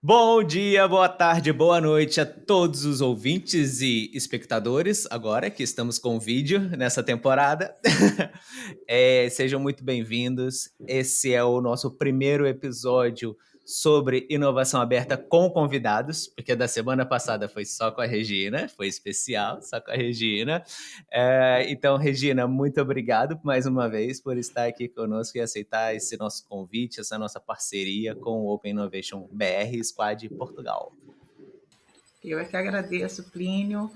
Bom dia, boa tarde, boa noite a todos os ouvintes e espectadores, agora que estamos com vídeo nessa temporada. Sejam muito bem-vindos. Esse é o nosso primeiro episódio sobre inovação aberta com convidados, porque da semana passada foi só com a Regina, foi especial, só com a Regina. Então, Regina, muito obrigado mais uma vez por estar aqui conosco e aceitar esse nosso convite, essa nossa parceria com o Open Innovation BR Squad Portugal. Eu é que agradeço, Plínio.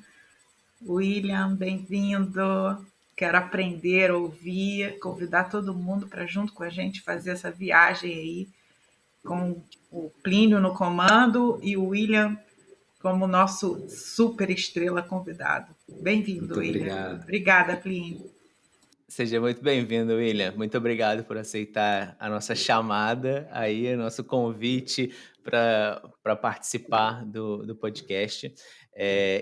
William, bem-vindo. Quero aprender, ouvir, convidar todo mundo para junto com a gente fazer essa viagem aí, com o Plínio no comando e o William como nosso super estrela convidado. Bem-vindo, Muito William. obrigado. Obrigada, Plínio. Seja muito bem-vindo, William. Muito obrigado por aceitar a nossa chamada aí, nosso convite para participar do podcast.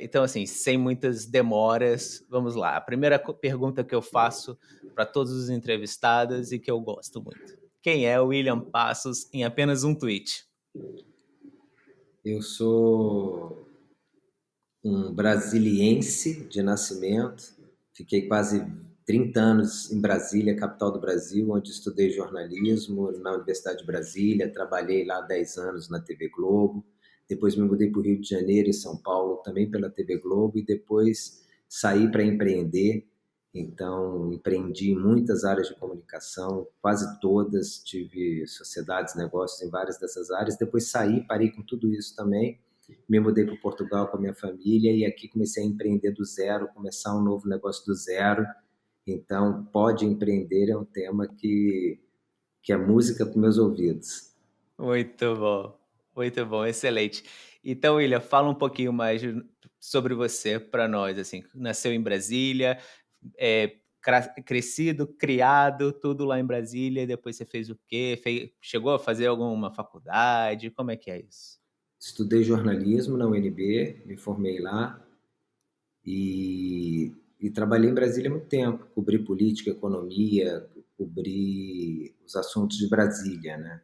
Então, assim, sem muitas demoras, vamos lá. A primeira pergunta que eu faço para todos os entrevistados e que eu gosto muito. Quem é o William Passos em apenas um tweet? Eu sou um brasiliense de nascimento. Fiquei quase 30 anos em Brasília, capital do Brasil, onde estudei jornalismo na Universidade de Brasília. Trabalhei lá 10 anos na TV Globo. Depois me mudei para o Rio de Janeiro e São Paulo, também pela TV Globo. E depois saí para empreender. Então, empreendi em muitas áreas de comunicação, quase todas. Tive sociedades, negócios em várias dessas áreas. Depois saí, parei com tudo isso também. Me mudei para Portugal com a minha família e aqui comecei a empreender do zero, começar um novo negócio do zero. Então, pode empreender é um tema que é música para meus ouvidos. Muito bom, excelente. Então, William, fala um pouquinho mais sobre você para nós. Assim, nasceu em Brasília, crescido, criado, tudo lá em Brasília. E depois você fez o quê? Chegou a fazer alguma faculdade? Como é que é isso? Estudei jornalismo na UNB, me formei lá e trabalhei em Brasília há muito tempo. Cobri política, economia, cobri os assuntos de Brasília, né?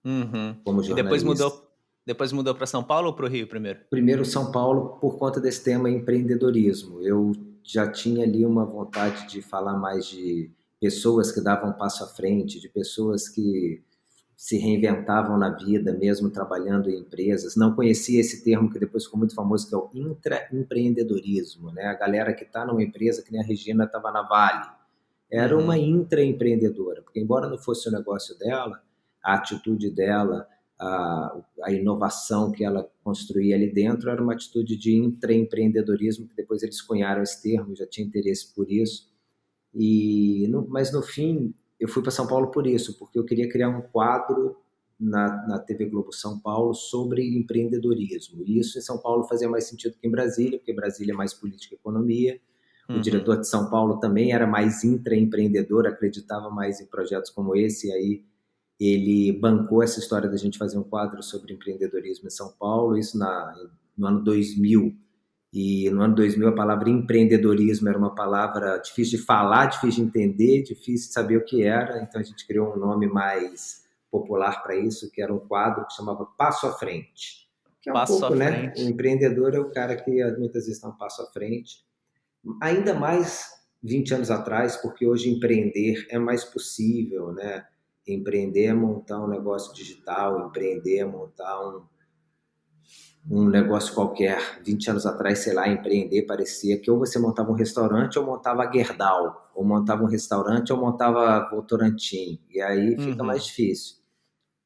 Uhum. Como E jornalista. depois mudou para São Paulo ou para o Rio primeiro? Primeiro São Paulo por conta desse tema empreendedorismo. Eu já tinha ali uma vontade de falar mais de pessoas que davam um passo à frente, de pessoas que se reinventavam na vida, mesmo trabalhando em empresas. Não conhecia esse termo que depois ficou muito famoso, que é o intraempreendedorismo, né? A galera que está numa empresa, que nem a Regina estava na Vale, era uma intraempreendedora, porque embora não fosse o negócio dela, a atitude dela, a inovação que ela construía ali dentro era uma atitude de intraempreendedorismo, que depois eles cunharam esse termo, já tinha interesse por isso. Mas no fim, eu fui para São Paulo por isso, porque eu queria criar um quadro na TV Globo São Paulo sobre empreendedorismo. E isso em São Paulo fazia mais sentido que em Brasília, porque Brasília é mais política e economia. O diretor de São Paulo também era mais intraempreendedor, acreditava mais em projetos como esse, e aí ele bancou essa história da gente fazer um quadro sobre empreendedorismo em São Paulo, isso no ano 2000. E no ano 2000 a palavra empreendedorismo era uma palavra difícil de falar, difícil de entender, difícil de saber o que era, então a gente criou um nome mais popular para isso, que era um quadro que chamava Passo à Frente. Que é um Passo pouco, à né? frente. O empreendedor é o cara que muitas vezes está um passo à frente. Ainda mais 20 anos atrás, porque hoje empreender é mais possível, né? Empreender é montar um negócio digital, empreender é montar um negócio qualquer. 20 anos atrás, sei lá, empreender parecia que ou você montava um restaurante ou montava a Gerdau, ou montava um restaurante ou montava Votorantim, e aí fica mais difícil.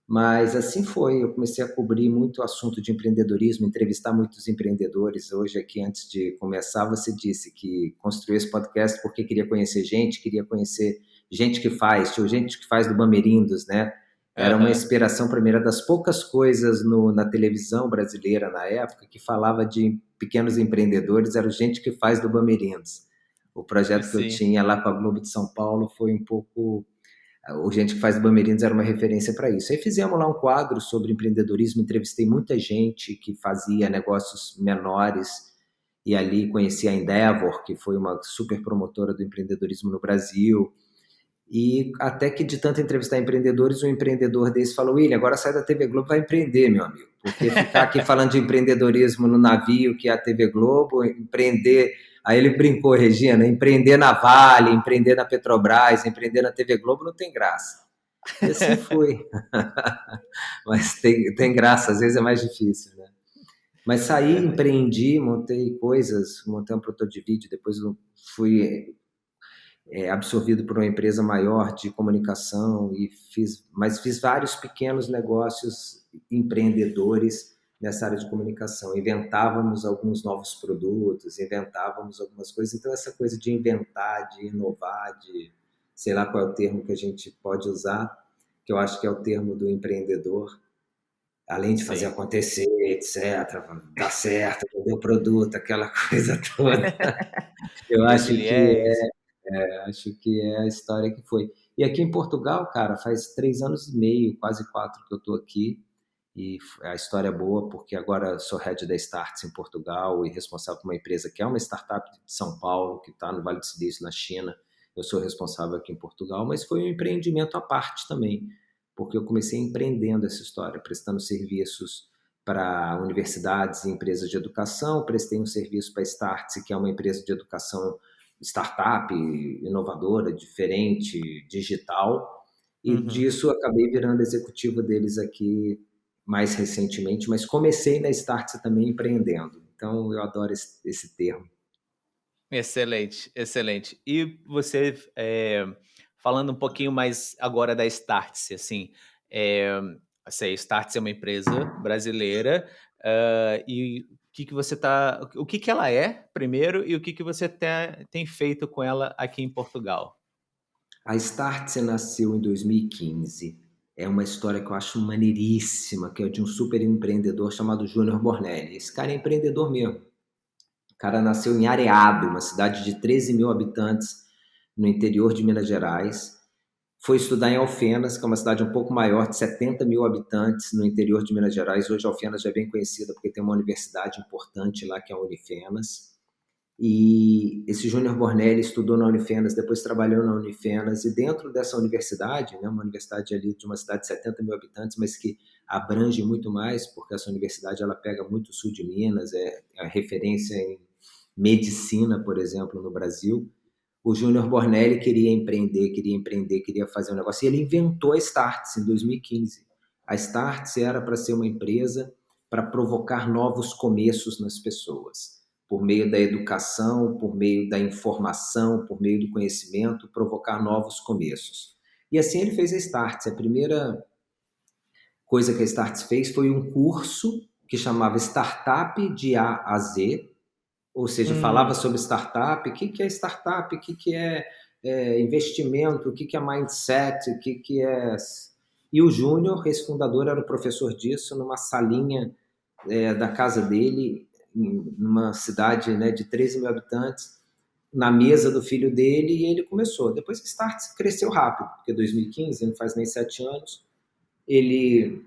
Mas assim foi, eu comecei a cobrir muito assunto de empreendedorismo, entrevistar muitos empreendedores. Hoje aqui, antes de começar, você disse que construiu esse podcast porque queria conhecer gente que faz, tinha gente que faz do Bamerindos, né? Era uma inspiração primeira das poucas coisas na televisão brasileira na época que falava de pequenos empreendedores, era gente que faz do Bamerindos. O projeto que eu tinha lá com a Globo de São Paulo foi um pouco... O Gente que Faz do Bamerindos era uma referência para isso. Aí fizemos lá um quadro sobre empreendedorismo, entrevistei muita gente que fazia negócios menores e ali conheci a Endeavor, que foi uma super promotora do empreendedorismo no Brasil. E até que de tanto entrevistar empreendedores, um empreendedor desse falou: William, agora sai da TV Globo, vai empreender, meu amigo, Porque ficar aqui falando de empreendedorismo no navio, que é a TV Globo, empreender... Aí ele brincou, Regina, empreender na Vale, empreender na Petrobras, empreender na TV Globo não tem graça. E assim foi. Mas tem graça, às vezes é mais difícil, né? Mas saí, empreendi, montei coisas, montei um produtor de vídeo, depois eu fui absorvido por uma empresa maior de comunicação mas fiz vários pequenos negócios empreendedores nessa área de comunicação. Inventávamos alguns novos produtos, inventávamos algumas coisas. Então, essa coisa de inventar, de inovar, de sei lá qual é o termo que a gente pode usar, que eu acho que é o termo do empreendedor, além de fazer acontecer, etc., dar certo, vender o produto, aquela coisa toda. Eu acho que é a história que foi. E aqui em Portugal, cara, faz 3 anos e meio, quase 4 que eu estou aqui, e a história é boa porque agora sou head da Startse em Portugal e responsável por uma empresa que é uma startup de São Paulo, que está no Vale do Silício, na China. Eu sou responsável aqui em Portugal, mas foi um empreendimento à parte também, porque eu comecei empreendendo essa história, prestando serviços para universidades e empresas de educação, prestei um serviço para a Startse, que é uma empresa de educação startup, inovadora, diferente, digital, e disso acabei virando executivo deles aqui mais recentemente, mas comecei na Startse também empreendendo, então eu adoro esse termo. Excelente, excelente. E você, falando um pouquinho mais agora da Startse, assim, a Startse é uma empresa brasileira, e o que ela é, primeiro, e o que você tem feito com ela aqui em Portugal? A Startse nasceu em 2015. É uma história que eu acho maneiríssima, que é de um super empreendedor chamado Júnior Bornelli. Esse cara é empreendedor mesmo. O cara nasceu em Areado, uma cidade de 13 mil habitantes no interior de Minas Gerais. Foi estudar em Alfenas, que é uma cidade um pouco maior, de 70 mil habitantes no interior de Minas Gerais. Hoje Alfenas já é bem conhecida porque tem uma universidade importante lá, que é a Unifenas. E esse Júnior Bornelli estudou na Unifenas, depois trabalhou na Unifenas, e dentro dessa universidade, né, uma universidade ali de uma cidade de 70 mil habitantes, mas que abrange muito mais, porque essa universidade ela pega muito o sul de Minas, é a referência em medicina, por exemplo, no Brasil. O Júnior Bornelli queria fazer um negócio, e ele inventou a Startse em 2015. A Startse era para ser uma empresa para provocar novos começos nas pessoas, por meio da educação, por meio da informação, por meio do conhecimento, provocar novos começos. E assim ele fez a Startse. A primeira coisa que a Startse fez foi um curso que chamava Startup de A a Z, ou seja, falava sobre startup, o que é startup, o que é investimento, o que é mindset, o que é... E o Júnior, esse fundador, era o professor disso numa salinha da casa dele, numa cidade, né, de 13 mil habitantes, na mesa do filho dele, e ele começou. Depois a Startse cresceu rápido, porque 2015, não faz nem 7 anos, eles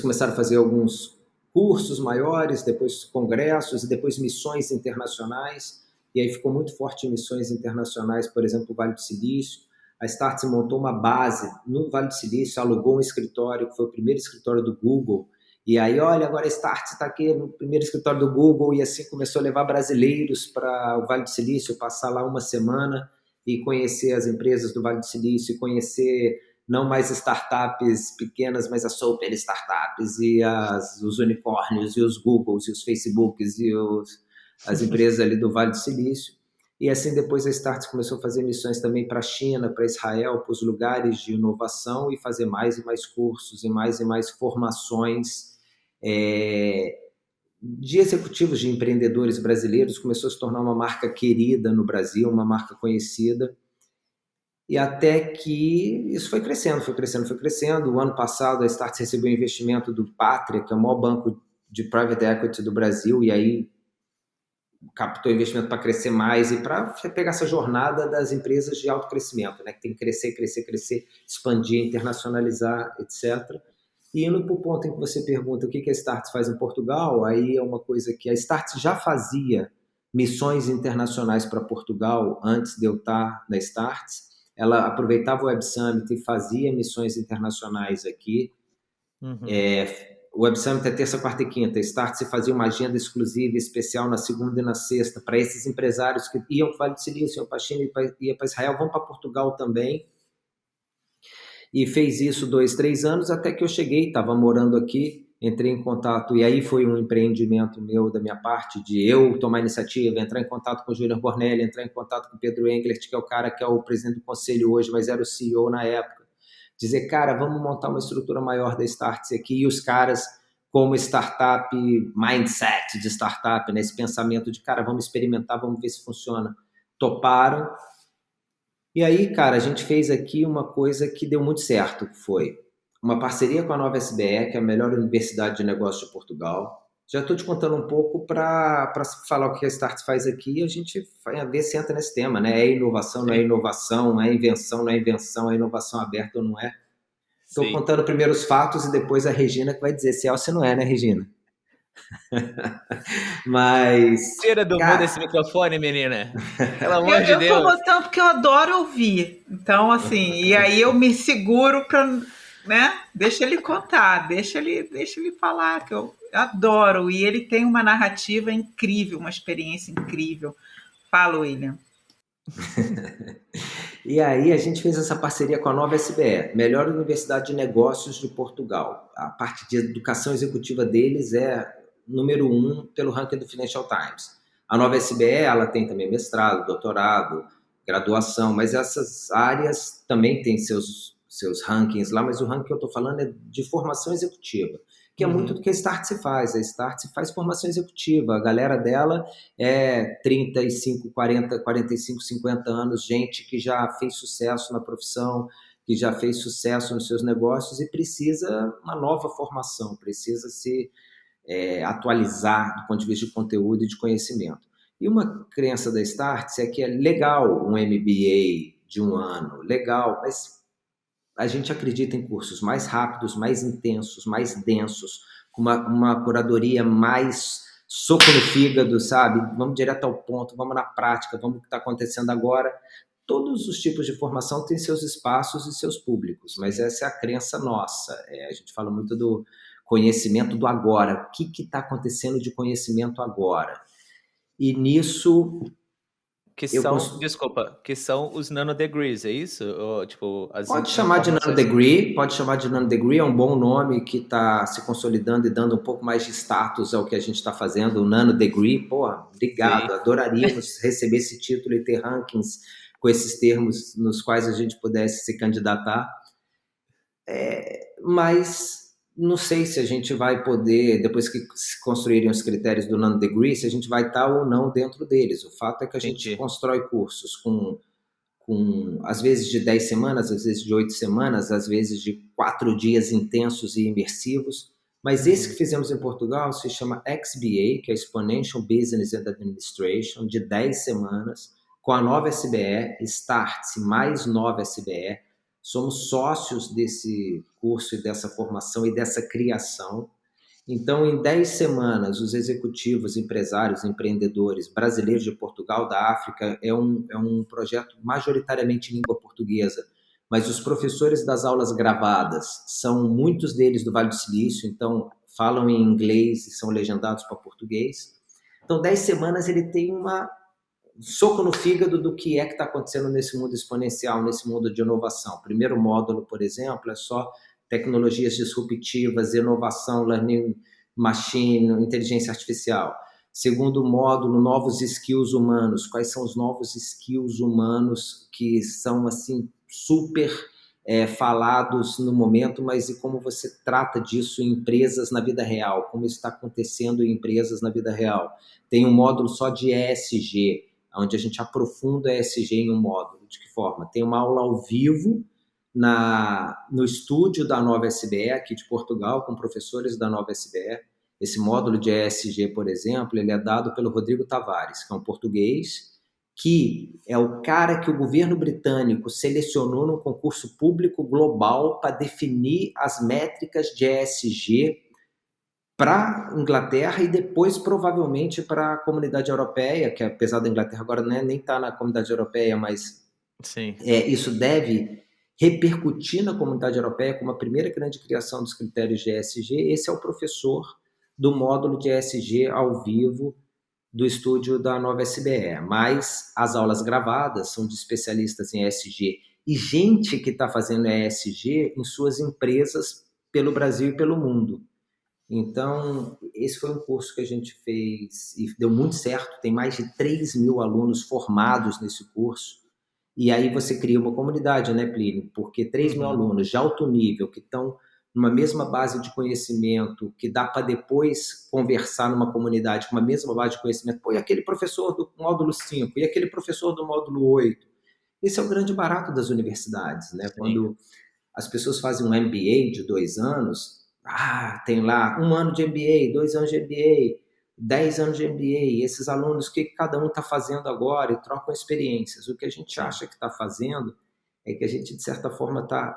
começaram a fazer alguns cursos maiores, depois congressos, e depois missões internacionais, e aí ficou muito forte em missões internacionais, por exemplo, o Vale do Silício. A Startse montou uma base no Vale do Silício, alugou um escritório, que foi o primeiro escritório do Google, e aí, olha, agora a Startse está aqui no primeiro escritório do Google, e assim começou a levar brasileiros para o Vale do Silício, passar lá uma semana e conhecer as empresas do Vale do Silício, e conhecer não mais startups pequenas, mas as super startups, e os unicórnios, e os Googles, e os Facebooks, e as empresas ali do Vale do Silício. E assim depois a Startse começou a fazer missões também para a China, para Israel, para os lugares de inovação, e fazer mais e mais cursos, e mais formações de executivos, de empreendedores brasileiros. Começou a se tornar uma marca querida no Brasil, uma marca conhecida. E até que isso foi crescendo. O ano passado, a Startse recebeu um investimento do Pátria, que é o maior banco de private equity do Brasil, e aí captou investimento para crescer mais e para pegar essa jornada das empresas de alto crescimento, né, que tem que crescer, expandir, internacionalizar, etc. E indo para o ponto em que você pergunta o que a Startse faz em Portugal, aí é uma coisa que a Startse já fazia missões internacionais para Portugal antes de eu estar na Startse. Ela aproveitava o Web Summit e fazia missões internacionais aqui. o Web Summit é terça, quarta e quinta. Start se fazia uma agenda exclusiva, especial na segunda e na sexta, para esses empresários que iam para o Vale do Silício, iam para a China, iam para Israel, vão para Portugal também. E fez isso 2, 3 anos, até que eu cheguei, estava morando aqui, entrei em contato, e aí foi um empreendimento meu, da minha parte, de eu tomar iniciativa, entrar em contato com o Julian Bornelli, entrar em contato com o Pedro Englert, que é o cara que é o presidente do conselho hoje, mas era o CEO na época. Dizer, cara, vamos montar uma estrutura maior da Startse aqui, e os caras, como startup, mindset de startup, né, esse pensamento de, cara, vamos experimentar, vamos ver se funciona, toparam. E aí, cara, a gente fez aqui uma coisa que deu muito certo, que foi uma parceria com a Nova SBE, que é a melhor universidade de negócios de Portugal. Já estou te contando um pouco para falar o que a Startse faz aqui e a gente vai ver se entra nesse tema, né? É inovação, não é inovação, é invenção, não é invenção, é inovação aberta ou não é. Estou contando primeiro os fatos e depois a Regina que vai dizer se é ou se não é, né, Regina? Mas... Tira do mundo esse microfone, menina. Pelo amor de Deus. Eu tô botando porque eu adoro ouvir. Então, assim, e aí eu me seguro para, né? Deixa ele contar, deixa ele falar, que eu adoro. E ele tem uma narrativa incrível, uma experiência incrível. Fala, William. E aí a gente fez essa parceria com a Nova SBE, melhor universidade de negócios de Portugal. A parte de educação executiva deles é número 1 pelo ranking do Financial Times. A Nova SBE, ela tem também mestrado, doutorado, graduação, mas essas áreas também têm seus rankings lá, mas o ranking que eu estou falando é de formação executiva, que é muito do que a Startse faz. A Startse faz formação executiva. A galera dela é 35, 40, 45, 50 anos, gente que já fez sucesso na profissão, que já fez sucesso nos seus negócios e precisa uma nova formação, precisa se atualizar do ponto de vista de conteúdo e de conhecimento. E uma crença da Startse é que é legal um MBA de 1 ano, legal, mas a gente acredita em cursos mais rápidos, mais intensos, mais densos, com uma curadoria mais soco no fígado, sabe? Vamos direto ao ponto, vamos na prática, vamos o que está acontecendo agora. Todos os tipos de formação têm seus espaços e seus públicos, mas essa é a crença nossa. A gente fala muito do conhecimento do agora. O que está acontecendo de conhecimento agora? E nisso... Que são os nanodegrees, é isso? Ou, tipo, pode chamar de nanodegree, é um bom nome que está se consolidando e dando um pouco mais de status ao que a gente está fazendo, o nanodegree. Pô, obrigado, adoraríamos receber esse título e ter rankings com esses termos nos quais a gente pudesse se candidatar. Mas não sei se a gente vai poder, depois que se construírem os critérios do nanodegree, se a gente vai estar ou não dentro deles. O fato é que a gente constrói cursos com às vezes de 10 semanas, às vezes de 8 semanas, às vezes de 4 dias intensos e imersivos. Mas esse que fizemos em Portugal se chama XBA, que é Exponential Business and Administration, de 10 semanas, com a Nova SBE, Startse mais Nova SBE. Somos sócios desse curso e dessa formação e dessa criação. Então, em 10 semanas, os executivos, empresários, empreendedores brasileiros de Portugal, da África, é um projeto majoritariamente em língua portuguesa, mas os professores das aulas gravadas são muitos deles do Vale do Silício, então falam em inglês e são legendados para português. Então, 10 semanas ele tem uma soco no fígado do que está acontecendo nesse mundo exponencial, nesse mundo de inovação. O primeiro módulo, por exemplo, é só tecnologias disruptivas, inovação, learning machine, inteligência artificial. Segundo módulo, novos skills humanos. Quais são os novos skills humanos que são assim super falados no momento, mas e como você trata disso em empresas na vida real, como isso está acontecendo em empresas na vida real. Tem um módulo só de ESG, onde a gente aprofunda ESG em um módulo. De que forma? Tem uma aula ao vivo no estúdio da Nova SBE, aqui de Portugal, com professores da Nova SBE. Esse módulo de ESG, por exemplo, ele é dado pelo Rodrigo Tavares, que é um português, que é o cara que o governo britânico selecionou num concurso público global para definir as métricas de ESG para a Inglaterra e depois provavelmente para a comunidade europeia, que apesar da Inglaterra agora nem está na comunidade europeia, mas isso deve repercutir na comunidade europeia como a primeira grande criação dos critérios de ESG. Esse é o professor do módulo de ESG ao vivo do estúdio da Nova SBE, mas as aulas gravadas são de especialistas em ESG e gente que está fazendo ESG em suas empresas pelo Brasil e pelo mundo. Então, esse foi um curso que a gente fez e deu muito certo, tem mais de 3.000 alunos formados nesse curso, e aí você cria uma comunidade, né, Plínio? Porque 3.000 alunos de alto nível que estão numa mesma base de conhecimento, que dá para depois conversar numa comunidade com uma mesma base de conhecimento. Pô, e aquele professor do módulo 5, e aquele professor do módulo 8. Esse é o grande barato das universidades, né? Sim. Quando as pessoas fazem um MBA de 2 anos, tem lá 1 ano de MBA, 2 anos de MBA, 10 anos de MBA, esses alunos, o que cada um está fazendo agora, e trocam experiências. O que a gente acha que está fazendo é que a gente, de certa forma, está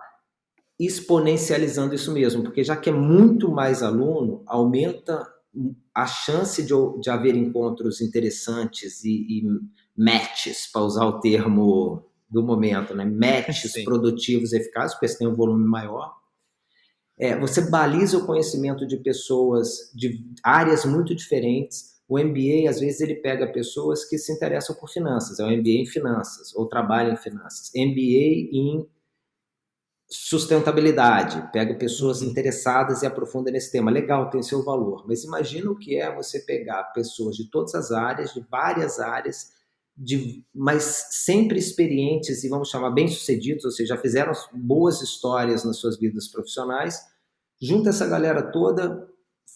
exponencializando isso mesmo, porque já que é muito mais aluno, aumenta a chance de haver encontros interessantes e matches, para usar o termo do momento, né? Matches Sim. produtivos, eficazes, porque você tem um volume maior. Você baliza o conhecimento de pessoas de áreas muito diferentes. O MBA, às vezes, ele pega pessoas que se interessam por finanças, é o MBA em finanças, ou trabalham em finanças. MBA em sustentabilidade, pega pessoas interessadas e aprofunda nesse tema. Legal, tem seu valor, mas imagina o que é você pegar pessoas de todas as áreas, de várias áreas, mas sempre experientes e, vamos chamar, bem-sucedidos, ou seja, já fizeram boas histórias nas suas vidas profissionais, junta essa galera toda,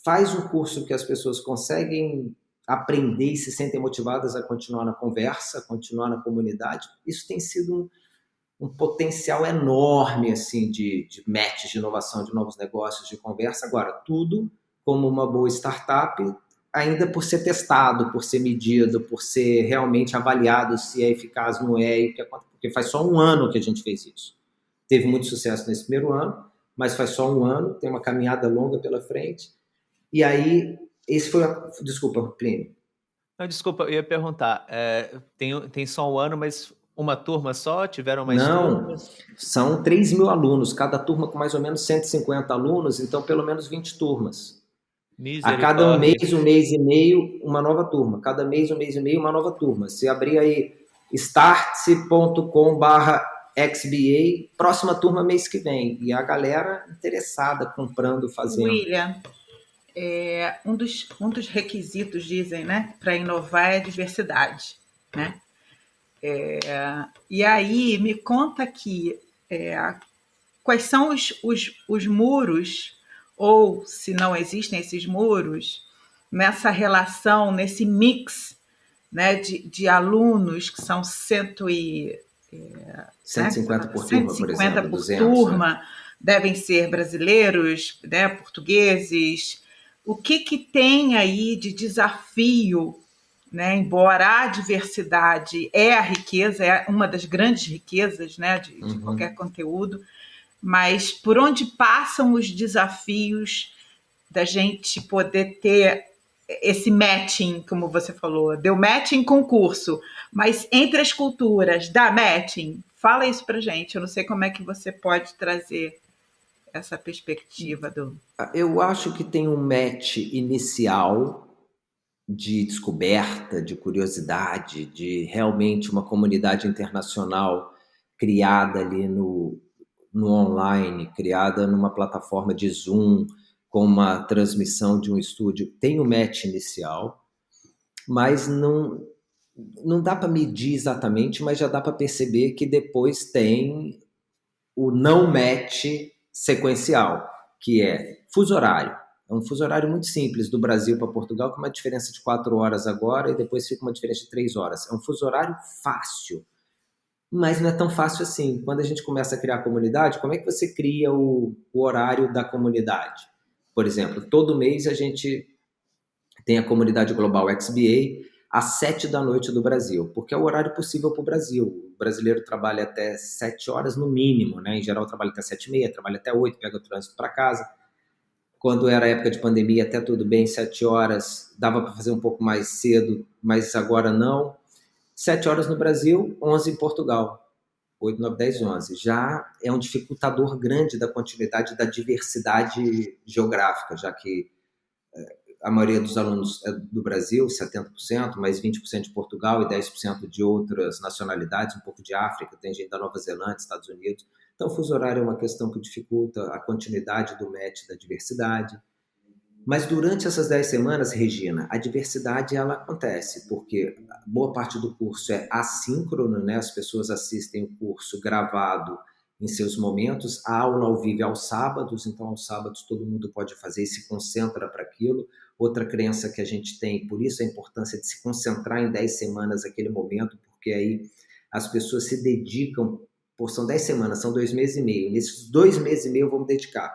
faz um curso que as pessoas conseguem aprender e se sentem motivadas a continuar na conversa, continuar na comunidade. Isso tem sido um potencial enorme assim, de match, de inovação, de novos negócios, de conversa. Agora, tudo como uma boa startup, ainda por ser testado, por ser medido, por ser realmente avaliado se é eficaz, não é, porque faz só 1 ano que a gente fez isso. Teve muito sucesso nesse primeiro ano, mas faz só 1 ano, tem uma caminhada longa pela frente. E aí, esse foi Desculpa, Plínio. Não, desculpa, eu ia perguntar. Tem só 1 ano, mas uma turma só? Tiveram mais turmas? São 3.000 alunos, cada turma com mais ou menos 150 alunos, então pelo menos 20 turmas. A cada mês, 1 mês e meio, uma nova turma. Cada mês, 1 mês e meio, uma nova turma. Se abrir aí startse.com/XBA, próxima turma mês que vem. E a galera interessada, comprando, fazendo. William, um dos requisitos, dizem, né, para inovar é a diversidade, né? E aí, me conta aqui quais são os muros, ou se não existem esses muros, nessa relação, nesse mix, né, de alunos que são 150 por turma, 150 por exemplo, por 200, turma, devem ser brasileiros, né, portugueses. O que tem aí de desafio, né? Embora a diversidade é a riqueza, é uma das grandes riquezas, né, de qualquer conteúdo, mas por onde passam os desafios da gente poder ter esse matching, como você falou, deu matching em concurso, mas entre as culturas, dá matching? Fala isso pra gente, eu não sei como é que você pode trazer essa perspectiva Eu acho que tem um match inicial de descoberta, de curiosidade, de realmente uma comunidade internacional criada ali no online, criada numa plataforma de Zoom, com uma transmissão de um estúdio. Tem um match inicial, mas não dá para medir exatamente, mas já dá para perceber que depois tem o não match sequencial, que é fuso horário. É um fuso horário muito simples, do Brasil para Portugal, com uma diferença de 4 horas agora e depois fica uma diferença de 3 horas. É um fuso horário fácil, mas não é tão fácil assim. Quando a gente começa a criar a comunidade, como é que você cria o horário da comunidade? Por exemplo, todo mês a gente tem a comunidade global XBA às 7 da noite do Brasil, porque é o horário possível para o Brasil. O brasileiro trabalha até 7 horas no mínimo, né? Em geral trabalha até 7h30, trabalha até 8, pega o trânsito para casa. Quando era época de pandemia, até tudo bem, 7 horas, dava para fazer um pouco mais cedo, mas agora não. 7 horas no Brasil, 11 em Portugal. 8, 9, 10, 11. Já é um dificultador grande da continuidade da diversidade geográfica, já que a maioria dos alunos é do Brasil, 70%, mais 20% de Portugal e 10% de outras nacionalidades, um pouco de África, tem gente da Nova Zelândia, Estados Unidos. Então, o fuso horário é uma questão que dificulta a continuidade do match da diversidade. Mas durante essas 10 semanas, Regina, a diversidade ela acontece, porque boa parte do curso é assíncrono, né? As pessoas assistem o curso gravado em seus momentos, a aula ao vivo é aos sábados, então aos sábados todo mundo pode fazer e se concentra para aquilo. Outra crença que a gente tem, por isso a importância de se concentrar em 10 semanas aquele momento, porque aí as pessoas se dedicam, são 10 semanas, são 2 meses e meio, nesses 2 meses e meio eu vou me dedicar.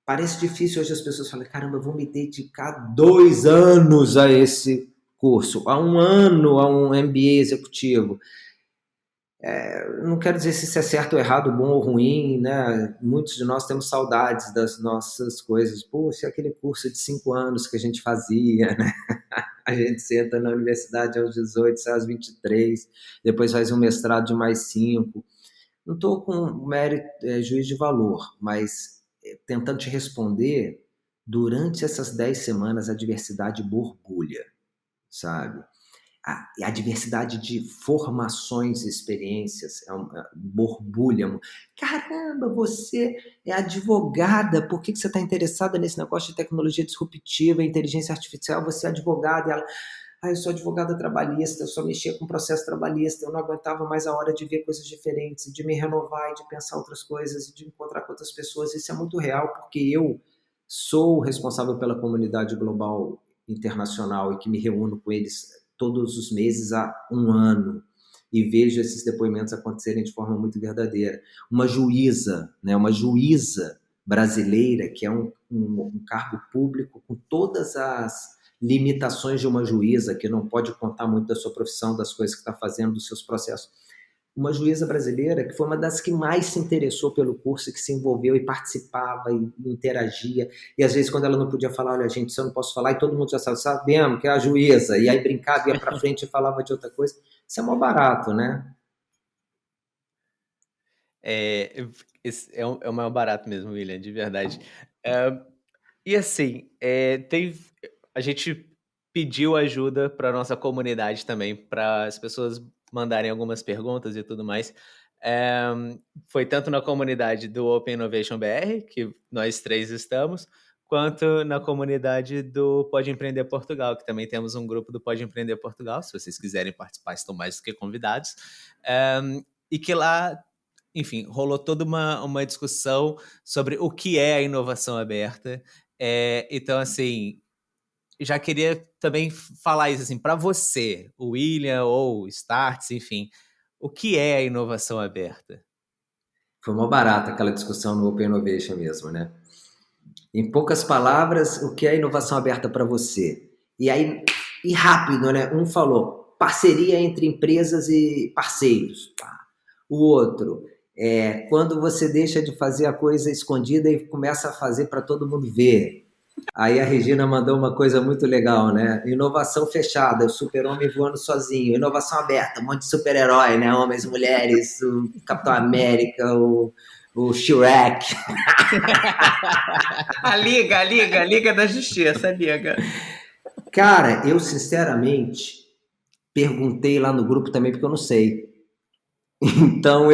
Parece difícil hoje as pessoas falam, caramba, eu vou me dedicar 2 anos a esse curso, a 1 ano a um MBA executivo. Não quero dizer se isso é certo ou errado, bom ou ruim, né? Muitos de nós temos saudades das nossas coisas. Poxa, aquele curso de 5 anos que a gente fazia, né? A gente senta na universidade aos 18, sai aos 23, depois faz um mestrado de mais 5. Não estou com mérito, juízo de valor, mas tentando te responder, durante essas 10 semanas a diversidade borbulha, sabe? A diversidade de formações e experiências borbulha. Caramba, você é advogada, por que você está interessada nesse negócio de tecnologia disruptiva, inteligência artificial? Você é advogada, e ela... eu sou advogada trabalhista, eu só mexia com processo trabalhista, eu não aguentava mais a hora de ver coisas diferentes, de me renovar, de pensar outras coisas, de encontrar com outras pessoas. Isso é muito real, porque eu sou responsável pela comunidade global internacional e que me reúno com eles todos os meses há 1 ano e vejo esses depoimentos acontecerem de forma muito verdadeira. Uma juíza, né, uma juíza brasileira, que é um cargo público com todas as limitações de uma juíza, que não pode contar muito da sua profissão, das coisas que está fazendo, dos seus processos. Uma juíza brasileira que foi uma das que mais se interessou pelo curso, que se envolveu e participava e interagia. E às vezes, quando ela não podia falar, olha, gente, isso eu não posso falar, e todo mundo já sabe, sabemos que é a juíza. E aí brincava, ia para frente e falava de outra coisa. Isso é mó barato, né? É o maior barato mesmo, William, de verdade. E assim, a gente pediu ajuda para nossa comunidade também, para as pessoas mandarem algumas perguntas e tudo mais. Foi tanto na comunidade do Open Innovation BR, que nós 3 estamos, quanto na comunidade do Pode Empreender Portugal, que também temos um grupo do Pode Empreender Portugal. Se vocês quiserem participar, estão mais do que convidados. E que lá, enfim, rolou toda uma discussão sobre o que é a inovação aberta. Então, assim, já queria também falar isso, assim, para você, o William ou o Startse, enfim, o que é a inovação aberta? Foi mó barata aquela discussão no Open Innovation mesmo, né? Em poucas palavras, o que é inovação aberta para você? E aí, e rápido, né? Um falou, parceria entre empresas e parceiros. O outro, quando você deixa de fazer a coisa escondida e começa a fazer para todo mundo ver. Aí a Regina mandou uma coisa muito legal, né? Inovação fechada, o super-homem voando sozinho. Inovação aberta, um monte de super-herói, né? Homens, mulheres, o Capitão América, o Shrek. A Liga da Justiça, a Liga. Cara, eu sinceramente perguntei lá no grupo também, porque eu não sei. Então,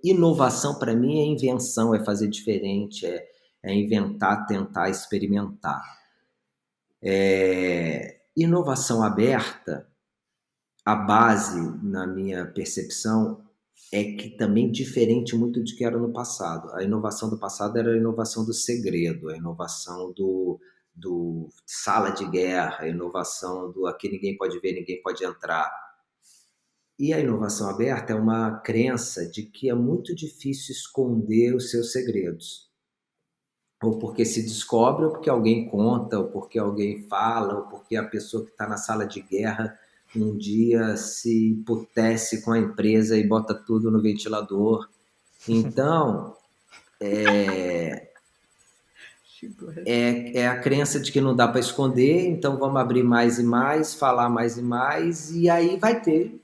inovação para mim é invenção, é fazer diferente, é inventar, tentar, experimentar. Inovação aberta, a base, na minha percepção, é que também diferente muito do que era no passado. A inovação do passado era a inovação do segredo, a inovação do sala de guerra, a inovação do aqui ninguém pode ver, ninguém pode entrar. E a inovação aberta é uma crença de que é muito difícil esconder os seus segredos. Ou porque se descobre, ou porque alguém conta, ou porque alguém fala, ou porque a pessoa que está na sala de guerra um dia se emputece com a empresa e bota tudo no ventilador. Então, é a crença de que não dá para esconder, então vamos abrir mais e mais, falar mais e mais, e aí vai ter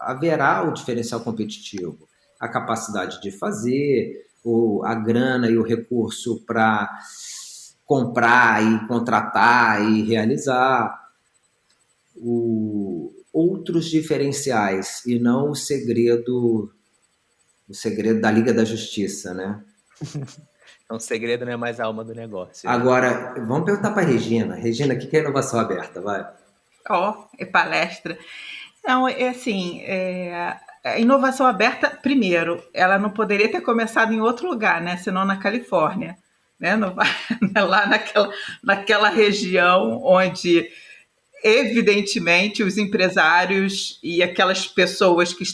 haverá o diferencial competitivo, a capacidade de fazer, a grana e o recurso para comprar e contratar e realizar, outros diferenciais e não o segredo da Liga da Justiça, né? Então, o segredo não é mais a alma do negócio. Agora, vamos perguntar para a Regina. Regina, o que é inovação aberta? Vai. É palestra. Não, a inovação aberta, primeiro, ela não poderia ter começado em outro lugar, né? Senão na Califórnia, né? Lá naquela região onde, evidentemente, os empresários e aquelas pessoas que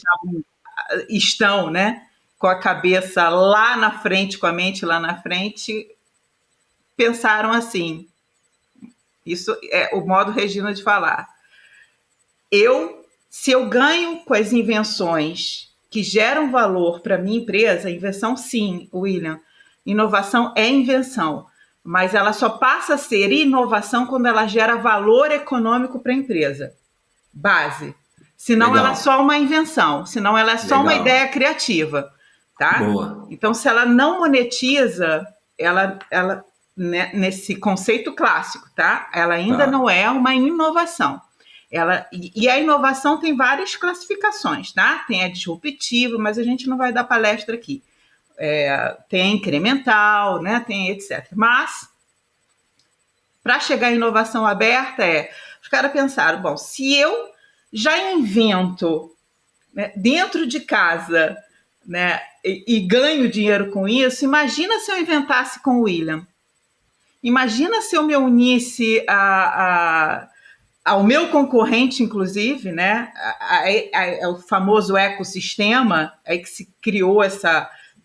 estão, né, com a cabeça lá na frente, com a mente lá na frente, pensaram assim. Isso é o modo Regina de falar. Se eu ganho com as invenções que geram valor para a minha empresa, invenção sim, William, inovação é invenção, mas ela só passa a ser inovação quando ela gera valor econômico para a empresa. Base. Senão ela é só uma invenção, senão ela é só uma ideia criativa. Tá? Boa. Então, se ela não monetiza, ela nesse conceito clássico, tá? Ela ainda não é uma inovação. E a inovação tem várias classificações, tá? Tem a disruptiva, mas a gente não vai dar palestra aqui. Tem a incremental, né? Tem etc. Mas, para chegar à inovação aberta, os caras pensaram, bom, se eu já invento, né, dentro de casa, né, e ganho dinheiro com isso, imagina se eu inventasse com o William. Imagina se eu me unisse ao meu concorrente, inclusive, né, o famoso ecossistema, aí que se criou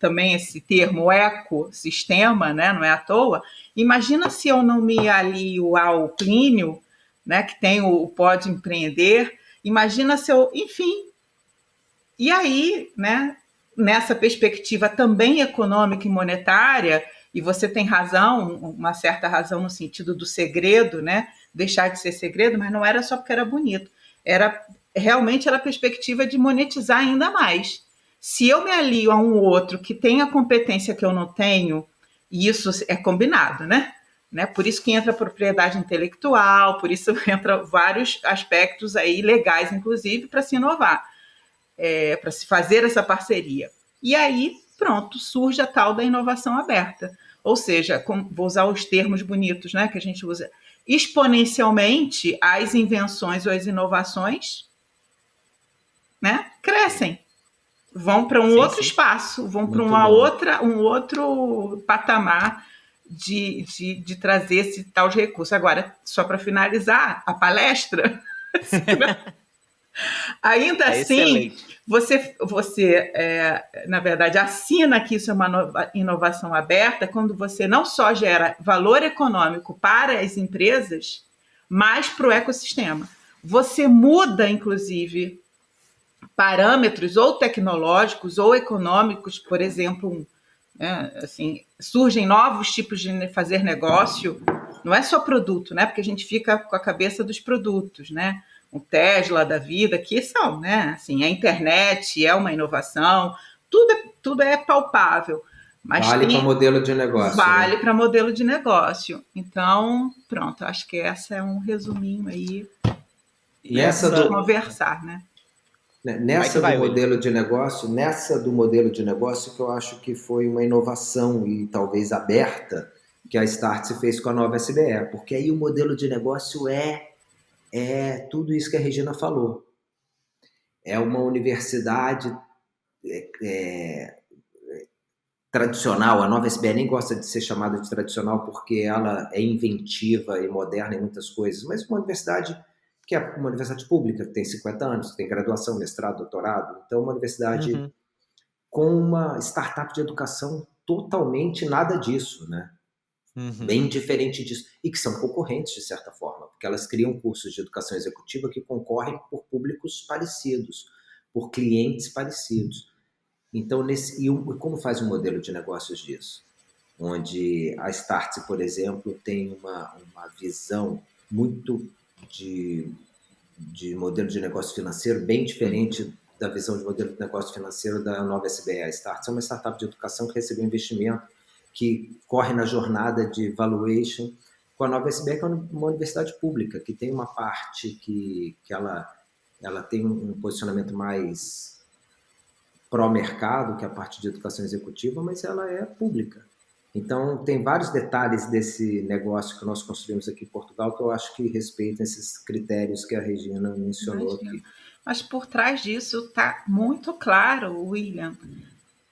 também esse termo ecossistema, né, não é à toa. Imagina se eu não me alio ao Plínio, né, que tem o Pode Empreender. Imagina se eu, enfim. E aí, né, nessa perspectiva também econômica e monetária, e você tem razão, uma certa razão no sentido do segredo, né, deixar de ser segredo, mas não era só porque era bonito, realmente era a perspectiva de monetizar ainda mais. Se eu me alio a um outro que tem a competência que eu não tenho, e isso é combinado, né? Por isso que entra a propriedade intelectual, por isso entra vários aspectos aí legais, inclusive, para se inovar, para se fazer essa parceria. E aí, pronto, surge a tal da inovação aberta. Ou seja, vou usar os termos bonitos, né, que a gente usa, exponencialmente as invenções ou as inovações, né, crescem. Vão para outro espaço, vão para um outro patamar de trazer esse tal de recurso. Agora, só para finalizar a palestra, ainda assim, você na verdade, assina que isso é uma inovação aberta quando você não só gera valor econômico para as empresas, mas para o ecossistema. Você muda, inclusive, parâmetros ou tecnológicos ou econômicos, por exemplo, assim, surgem novos tipos de fazer negócio, não é só produto, né? Porque a gente fica com a cabeça dos produtos, né? O Tesla da vida, que são, né? Assim, a internet é uma inovação, tudo é palpável. Mas vale para modelo de negócio. Vale, né, para modelo de negócio. Então, pronto, acho que essa é um resuminho aí de conversar, né? Nessa do modelo de negócio que eu acho que foi uma inovação e talvez aberta que a Startse fez com a nova SBE, porque aí o modelo de negócio é tudo isso que a Regina falou. É uma universidade tradicional, a nova SBE nem gosta de ser chamada de tradicional porque ela é inventiva e moderna em muitas coisas, mas uma universidade que é uma universidade pública, que tem 50 anos, que tem graduação, mestrado, doutorado. Então, uma universidade com uma startup de educação totalmente nada disso, né? Bem diferente disso. E que são concorrentes, de certa forma, porque elas criam cursos de educação executiva que concorrem por públicos parecidos, por clientes parecidos. Então, como faz um modelo de negócios disso? Onde a Startse, por exemplo, tem uma visão muito de modelo de negócio financeiro bem diferente da visão de modelo de negócio financeiro da nova SBE. A Startse é uma startup de educação que recebeu investimento, que corre na jornada de valuation com a nova SBE, que é uma universidade pública, que tem uma parte que ela tem um posicionamento mais pró-mercado, que é a parte de educação executiva, mas ela é pública. Então, tem vários detalhes desse negócio que nós construímos aqui em Portugal que eu acho que respeitam esses critérios que a Regina mencionou aqui. Mas por trás disso está muito claro, William,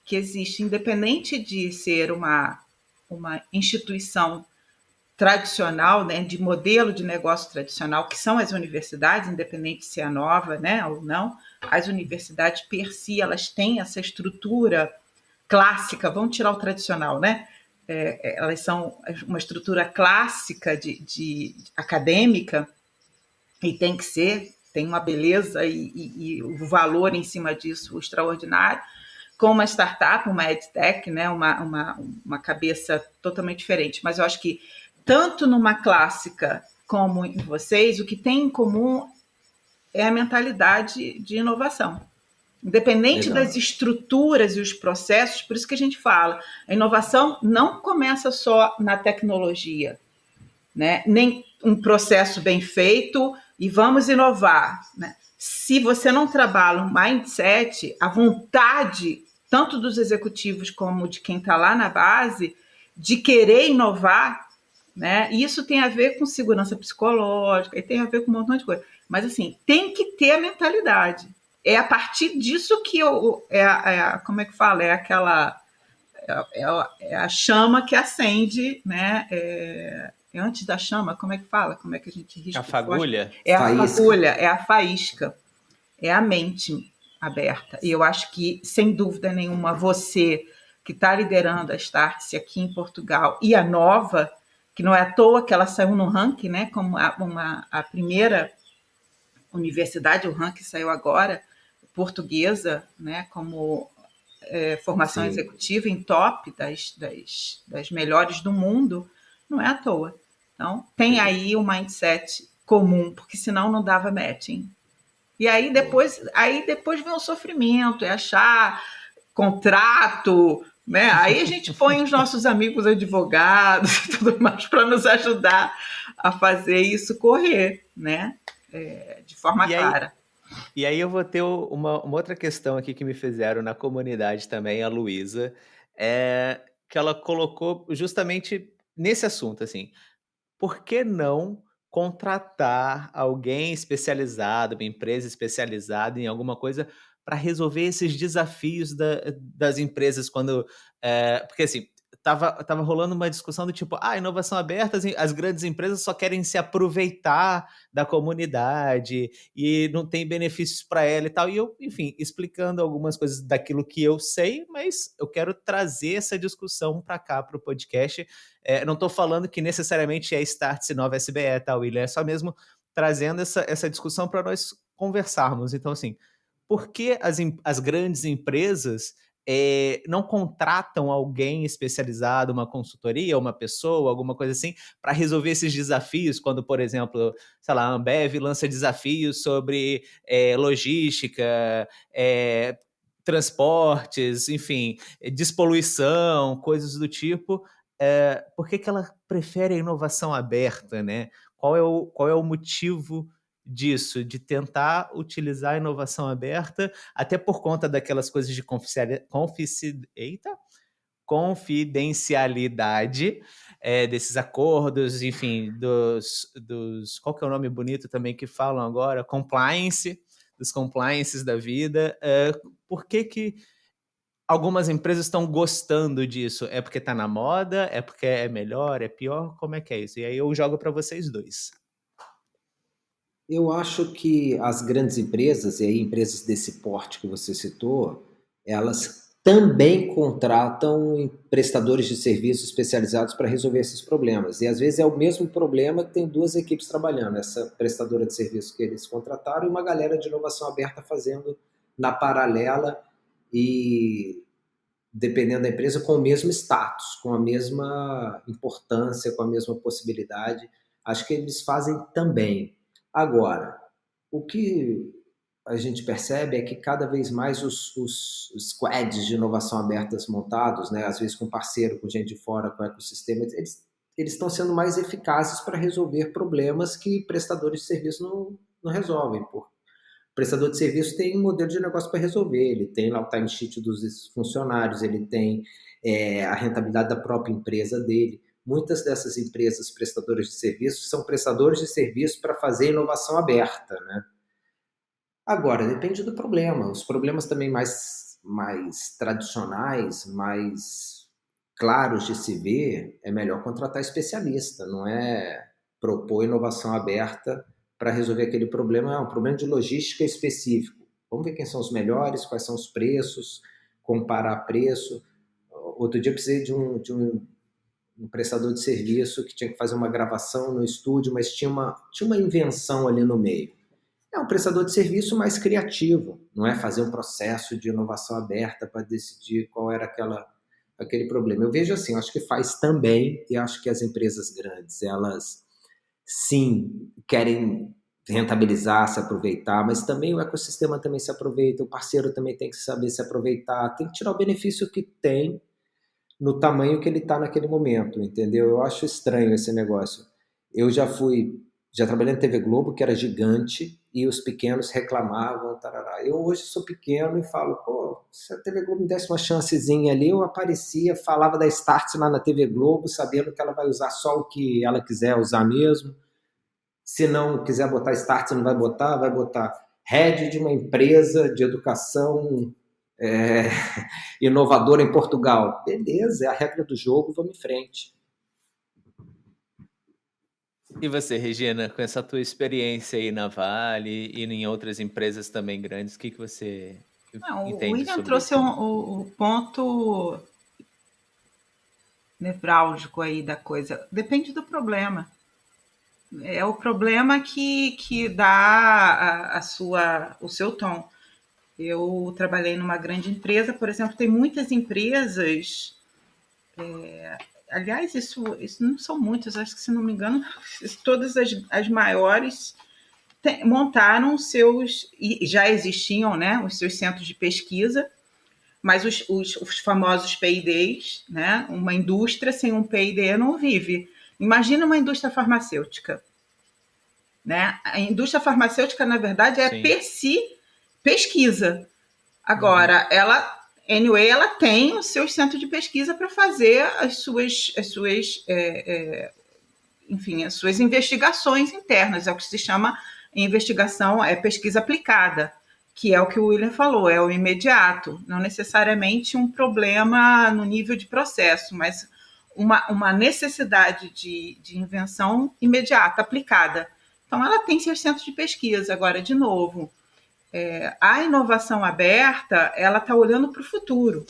que existe, independente de ser uma instituição tradicional, né, de modelo de negócio tradicional, que são as universidades, independente se é nova, né, ou não, as universidades per si, elas têm essa estrutura clássica, vamos tirar o tradicional, né? Elas são uma estrutura clássica de acadêmica, e tem que ser, tem uma beleza e o valor em cima disso extraordinário, com uma startup, uma edtech, né, uma cabeça totalmente diferente. Mas eu acho que tanto numa clássica como em vocês, o que tem em comum é a mentalidade de inovação. Independente Legal. das estruturas e os processos, por isso que a gente fala, a inovação não começa só na tecnologia, né? Nem um processo bem feito e vamos inovar, né? Se você não trabalha um mindset, a vontade, tanto dos executivos como de quem está lá na base, de querer inovar, né? E isso tem a ver com segurança psicológica, e tem a ver com um montão de coisa. Mas, assim, tem que ter a mentalidade. É a partir disso que como é que fala? É aquela... É a chama que acende, né? Antes da chama, como é que fala? Como é que a gente risca? A fagulha? É a fagulha, é a faísca, é a mente aberta. E eu acho que, sem dúvida nenhuma, você que está liderando a Startse aqui em Portugal e a Nova, que não é à toa que ela saiu no ranking, né? Como a primeira universidade, o ranking saiu agora, portuguesa, né? Como formação executiva em top das melhores do mundo, não é à toa. Então, tem aí um mindset comum, porque senão não dava matching. E aí depois vem o sofrimento, é achar contrato, né? Aí a gente põe os nossos amigos advogados e tudo mais para nos ajudar a fazer isso correr, né? De forma clara. E aí eu vou ter uma outra questão aqui que me fizeram na comunidade também, a Luísa, que ela colocou justamente nesse assunto, assim, por que não contratar alguém especializado, uma empresa especializada em alguma coisa para resolver esses desafios das empresas quando... porque assim, tava rolando uma discussão do tipo, inovação aberta, as grandes empresas só querem se aproveitar da comunidade e não tem benefícios para ela e tal. E eu, enfim, explicando algumas coisas daquilo que eu sei, mas eu quero trazer essa discussão para cá, para o podcast. Não estou falando que necessariamente é Startse Nova SBE, tá, William? É só mesmo trazendo essa discussão para nós conversarmos. Então, assim, por que as grandes empresas não contratam alguém especializado, uma consultoria, uma pessoa, alguma coisa assim, para resolver esses desafios, quando, por exemplo, sei lá, a Ambev lança desafios sobre logística, transportes, enfim, despoluição, coisas do tipo. Por que ela prefere a inovação aberta, né? Qual é o motivo disso, de tentar utilizar a inovação aberta, até por conta daquelas coisas de confidencialidade desses acordos, enfim, qual que é o nome bonito também que falam agora? Compliance, dos compliances da vida. Por que algumas empresas estão gostando disso? É porque está na moda? É porque é melhor? É pior? Como é que é isso? E aí eu jogo para vocês dois. Eu acho que as grandes empresas, e aí empresas desse porte que você citou, elas também contratam prestadores de serviços especializados para resolver esses problemas. E às vezes é o mesmo problema que tem duas equipes trabalhando, essa prestadora de serviço que eles contrataram e uma galera de inovação aberta fazendo na paralela e, dependendo da empresa, com o mesmo status, com a mesma importância, com a mesma possibilidade. Acho que eles fazem também. Agora, o que a gente percebe é que cada vez mais os squads de inovação abertas montados, né, às vezes com parceiro, com gente de fora, com ecossistema, eles estão sendo mais eficazes para resolver problemas que prestadores de serviço não resolvem. O prestador de serviço tem um modelo de negócio para resolver, ele tem lá o timesheet dos funcionários, ele tem a rentabilidade da própria empresa dele. Muitas dessas empresas prestadoras de serviço são prestadores de serviço para fazer inovação aberta, né? Agora, depende do problema. Os problemas também mais tradicionais, mais claros de se ver, é melhor contratar especialista, não é propor inovação aberta para resolver aquele problema. É um problema de logística específico. Vamos ver quem são os melhores, quais são os preços, comparar preço. Outro dia eu precisei de um prestador de serviço que tinha que fazer uma gravação no estúdio, mas tinha uma invenção ali no meio. É um prestador de serviço mais criativo, não é fazer um processo de inovação aberta para decidir qual era aquele problema. Eu vejo assim, eu acho que faz também, e acho que as empresas grandes, elas sim querem rentabilizar, se aproveitar, mas também o ecossistema também se aproveita, o parceiro também tem que saber se aproveitar, tem que tirar o benefício que tem no tamanho que ele está naquele momento, entendeu? Eu acho estranho esse negócio. Eu já trabalhei na TV Globo, que era gigante, e os pequenos reclamavam, tarará. Eu hoje sou pequeno e falo, pô, se a TV Globo me desse uma chancezinha ali, eu aparecia, falava da Start lá na TV Globo, sabendo que ela vai usar só o que ela quiser usar mesmo. Se não quiser botar Start, não vai botar head de uma empresa de educação inovadora em Portugal. Beleza, é a regra do jogo, vamos em frente. E você, Regina, com essa tua experiência aí na Vale e em outras empresas também grandes, o que você entende o William sobre trouxe isso? o ponto nevrálgico aí da coisa. Depende do problema. É o problema que dá o seu tom. Eu trabalhei numa grande empresa, por exemplo, tem muitas empresas... aliás, isso não são muitas, acho que, se não me engano, todas as maiores montaram e já existiam, né, os seus centros de pesquisa, mas os famosos P&Ds, né, uma indústria sem um P&D não vive. Imagina uma indústria farmacêutica. Né? A indústria farmacêutica, na verdade, é per si pesquisa. Agora, ela tem o seu centro de pesquisa para fazer as suas investigações internas, é o que se chama investigação, pesquisa aplicada, que é o que o William falou, é o imediato, não necessariamente um problema no nível de processo, mas uma necessidade de invenção imediata, aplicada. Então, ela tem seus centros de pesquisa. Agora, de novo, a inovação aberta, ela está olhando para o futuro.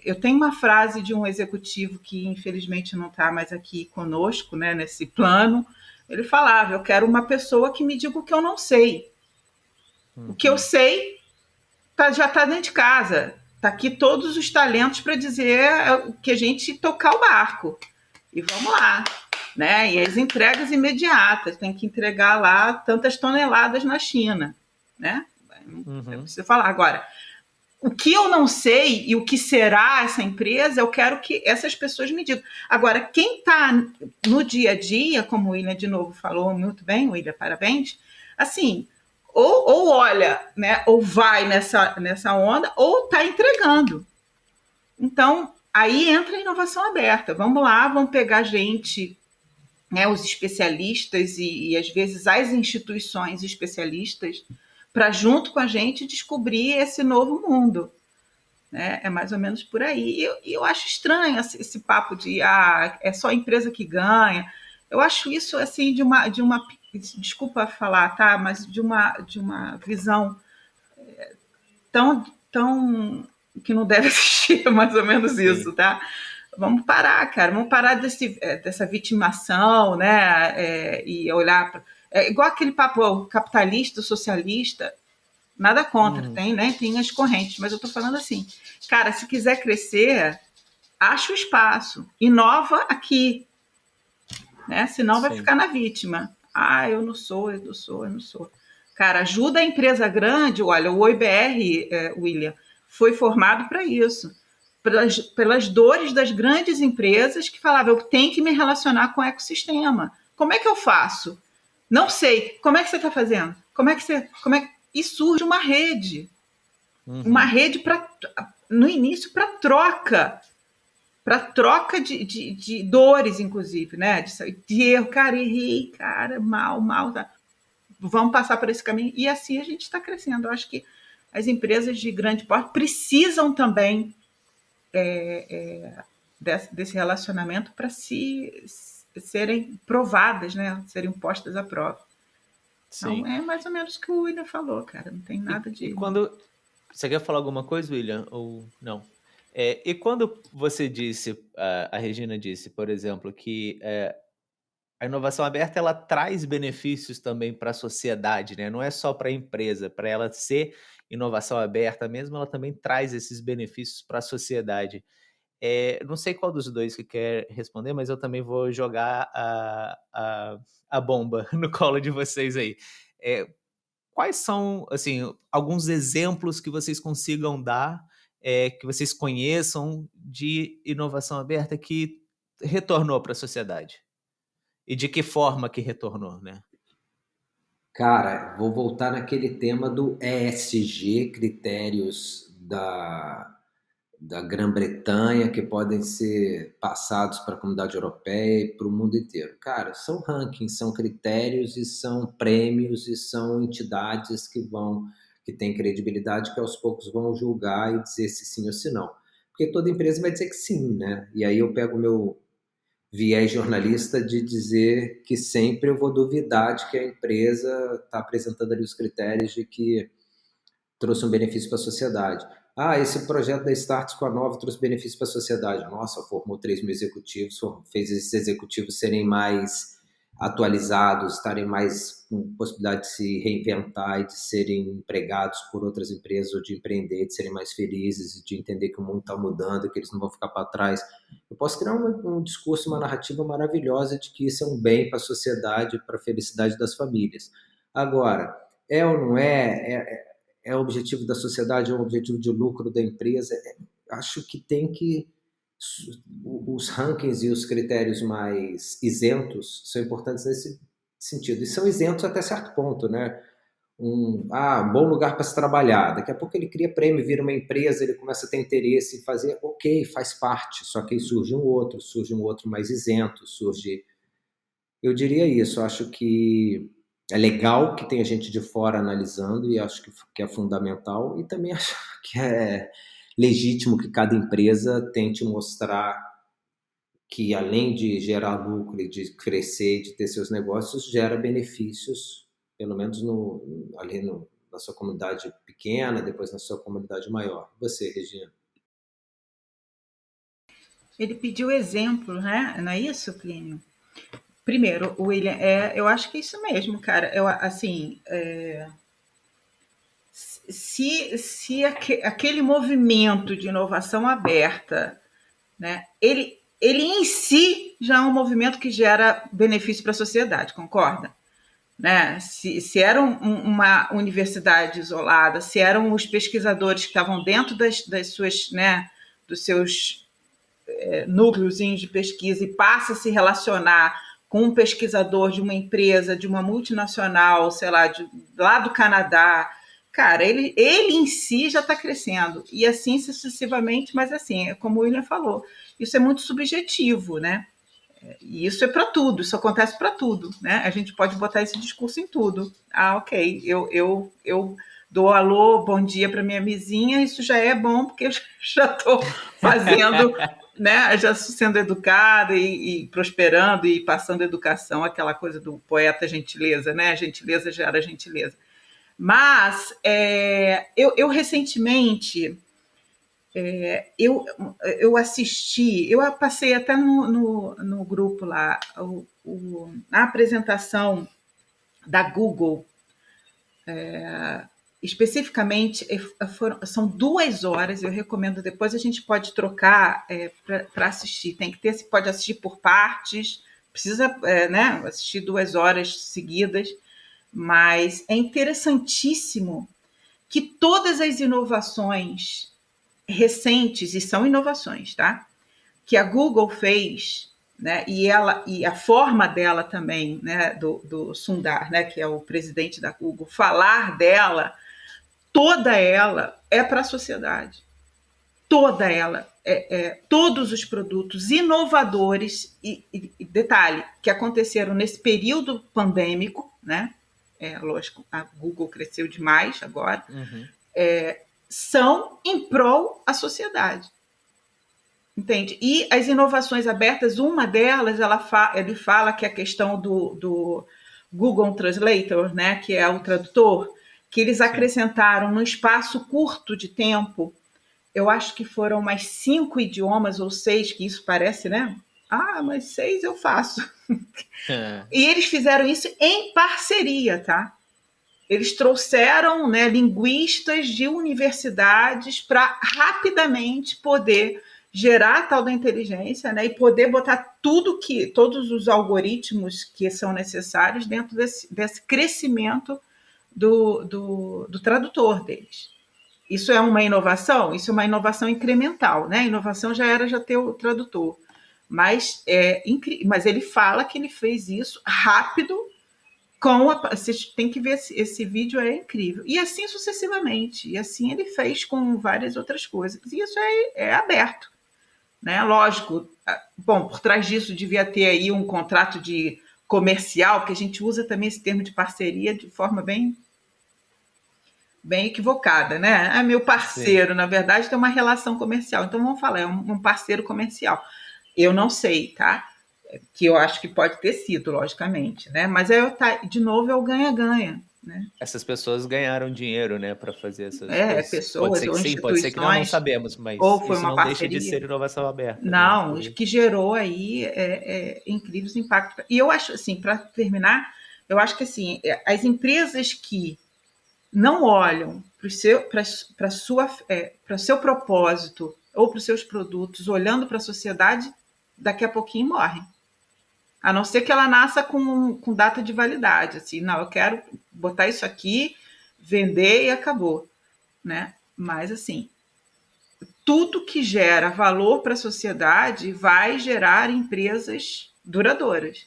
Eu tenho uma frase de um executivo que, infelizmente, não está mais aqui conosco, né, nesse plano. Ele falava, eu quero uma pessoa que me diga o que eu não sei. O que eu sei já está dentro de casa. Está aqui todos os talentos para dizer que a gente tocar o barco. E vamos lá. Né? E as entregas imediatas, tem que entregar lá tantas toneladas na China. Né? Não precisa falar. Agora, o que eu não sei e o que será essa empresa, eu quero que essas pessoas me digam. Agora, quem está no dia a dia, como o William de novo falou muito bem, William, parabéns, assim, ou olha, né, ou vai nessa onda, ou está entregando. Então, aí entra a inovação aberta. Vamos lá, vamos pegar gente, né, os especialistas e às vezes as instituições especialistas, para junto com a gente descobrir esse novo mundo. Né? É mais ou menos por aí. E eu acho estranho esse papo de é só a empresa que ganha. Eu acho isso assim de uma desculpa falar, tá? Mas de uma visão tão que não deve existir, mais ou menos isso, tá? Vamos parar, cara. Vamos parar dessa vitimação, né? E olhar para... igual aquele papo capitalista, socialista. Nada contra, tem, né? Tem as correntes, mas eu estou falando assim, cara, se quiser crescer, acha o espaço, inova aqui, né? Senão vai ficar na vítima. Eu não sou. Cara, ajuda a empresa grande. Olha, o OIBR, William, foi formado para isso. Pelas dores das grandes empresas que falavam, eu tenho que me relacionar com o ecossistema. Como é que eu faço? Não sei. Como é que você está fazendo? E surge uma rede. Uma rede no início para troca de dores, inclusive, né? De erro, cara, errei, cara, mal, tá? Vamos passar por esse caminho. E assim a gente está crescendo. Eu acho que as empresas de grande porte precisam também desse relacionamento para serem provadas, né? Serem postas à prova. Sim. Então, é mais ou menos o que o William falou, cara. Não tem nada de... E quando... Você quer falar alguma coisa, William? Ou não? E quando você disse, a Regina disse, por exemplo, que a inovação aberta ela traz benefícios também para a sociedade, né? Não é só para a empresa, para ela ser inovação aberta mesmo, ela também traz esses benefícios para a sociedade. Não sei qual dos dois que quer responder, mas eu também vou jogar a bomba no colo de vocês aí. Quais são, assim, alguns exemplos que vocês consigam dar, que vocês conheçam de inovação aberta que retornou para a sociedade? E de que forma que retornou, né? Cara, vou voltar naquele tema do ESG, critérios da Grã-Bretanha que podem ser passados para a comunidade europeia e para o mundo inteiro. Cara, são rankings, são critérios e são prêmios e são entidades que têm credibilidade, que aos poucos vão julgar e dizer se sim ou se não. Porque toda empresa vai dizer que sim, né? E aí eu pego o meu viés jornalista de dizer que sempre eu vou duvidar de que a empresa está apresentando ali os critérios de que trouxe um benefício para a sociedade. Esse projeto da Starts com a Nova trouxe benefício para a sociedade. Nossa, formou 3 mil executivos, fez esses executivos serem mais atualizados, estarem mais com possibilidade de se reinventar e de serem empregados por outras empresas ou de empreender, de serem mais felizes, de entender que o mundo está mudando e que eles não vão ficar para trás. Eu posso criar um discurso, uma narrativa maravilhosa de que isso é um bem para a sociedade, para a felicidade das famílias. Agora, ou não é o objetivo da sociedade, é o objetivo de lucro da empresa? Acho que os rankings e os critérios mais isentos são importantes nesse sentido. E são isentos até certo ponto, né? Um bom lugar para se trabalhar. Daqui a pouco ele cria prêmio, vira uma empresa, ele começa a ter interesse em fazer, ok, faz parte. Só que aí surge um outro mais isento, Eu diria isso, acho que é legal que tenha gente de fora analisando e acho que é fundamental, e também acho que é legítimo que cada empresa tente mostrar que, além de gerar lucro e de crescer, de ter seus negócios, gera benefícios, pelo menos na sua comunidade pequena, depois na sua comunidade maior. Você, Regina? Ele pediu exemplo, né? Não é isso, Plínio? Primeiro, William, eu acho que é isso mesmo, cara. Se aquele movimento de inovação aberta, né, ele em si já é um movimento que gera benefício para a sociedade, concorda? Né? Se era uma universidade isolada, se eram os pesquisadores que estavam dentro das suas, né, dos seus núcleozinhos de pesquisa e passa a se relacionar com um pesquisador de uma empresa, de uma multinacional, sei lá, lá do Canadá, cara, ele em si já está crescendo. E assim sucessivamente, mas assim, como o William falou, isso é muito subjetivo, né? E isso é para tudo, isso acontece para tudo, né? A gente pode botar esse discurso em tudo. Ok, eu dou alô, bom dia para minha vizinha, isso já é bom, porque eu já estou fazendo, né? Já sendo educada e prosperando e passando educação, aquela coisa do poeta gentileza, né? Gentileza gera gentileza. Mas eu recentemente eu assisti, eu passei até no grupo lá, a apresentação da Google, especificamente, são 2 horas, eu recomendo, depois a gente pode trocar para assistir, você pode assistir por partes, precisa né, assistir 2 horas seguidas, Mas é interessantíssimo que todas as inovações recentes, e são inovações, tá? Que a Google fez, né? E a forma dela também, né? Do Sundar, né? Que é o presidente da Google, falar dela, toda ela é para a sociedade. Toda ela, todos os produtos inovadores e detalhe, que aconteceram nesse período pandêmico, né? Lógico, a Google cresceu demais agora, são em prol à sociedade. Entende? E as inovações abertas, uma delas, ele fala que é a questão do Google Translator, né? Que é o tradutor, que eles acrescentaram num espaço curto de tempo. Eu acho que foram mais 5 idiomas ou 6, que isso parece, né? Mas 6 eu faço. E eles fizeram isso em parceria, tá? Eles trouxeram, né, linguistas de universidades para rapidamente poder gerar a tal da inteligência, né, e poder botar todos os algoritmos que são necessários dentro desse crescimento do tradutor deles. Isso é uma inovação? Isso é uma inovação incremental, né? A inovação já ter o tradutor. Mas ele fala que ele fez isso rápido, vocês têm que ver esse vídeo, é incrível. E assim sucessivamente. E assim ele fez com várias outras coisas. E isso é aberto, né? Lógico, bom, por trás disso devia ter aí um contrato de comercial, porque a gente usa também esse termo de parceria de forma bem equivocada, né? É meu parceiro, na verdade, tem uma relação comercial. Então, vamos falar, é um parceiro comercial. Eu não sei, tá? Que eu acho que pode ter sido, logicamente, né? Mas de novo, é o ganha-ganha, né? Essas pessoas ganharam dinheiro, né, para fazer essas coisas. Pessoas pode ser que ou sim, pode ser que não sabemos, mas ou foi isso uma não parceria. deixa de ser inovação aberta. Não, o que gerou aí incríveis impactos. E eu acho, assim, para terminar, eu acho que, assim, as empresas que não olham para o seu propósito ou para os seus produtos, olhando para a sociedade, daqui a pouquinho morrem. A não ser que ela nasça com data de validade. Assim, não, eu quero botar isso aqui, vender e acabou. Né? Mas, assim, tudo que gera valor para a sociedade vai gerar empresas duradouras.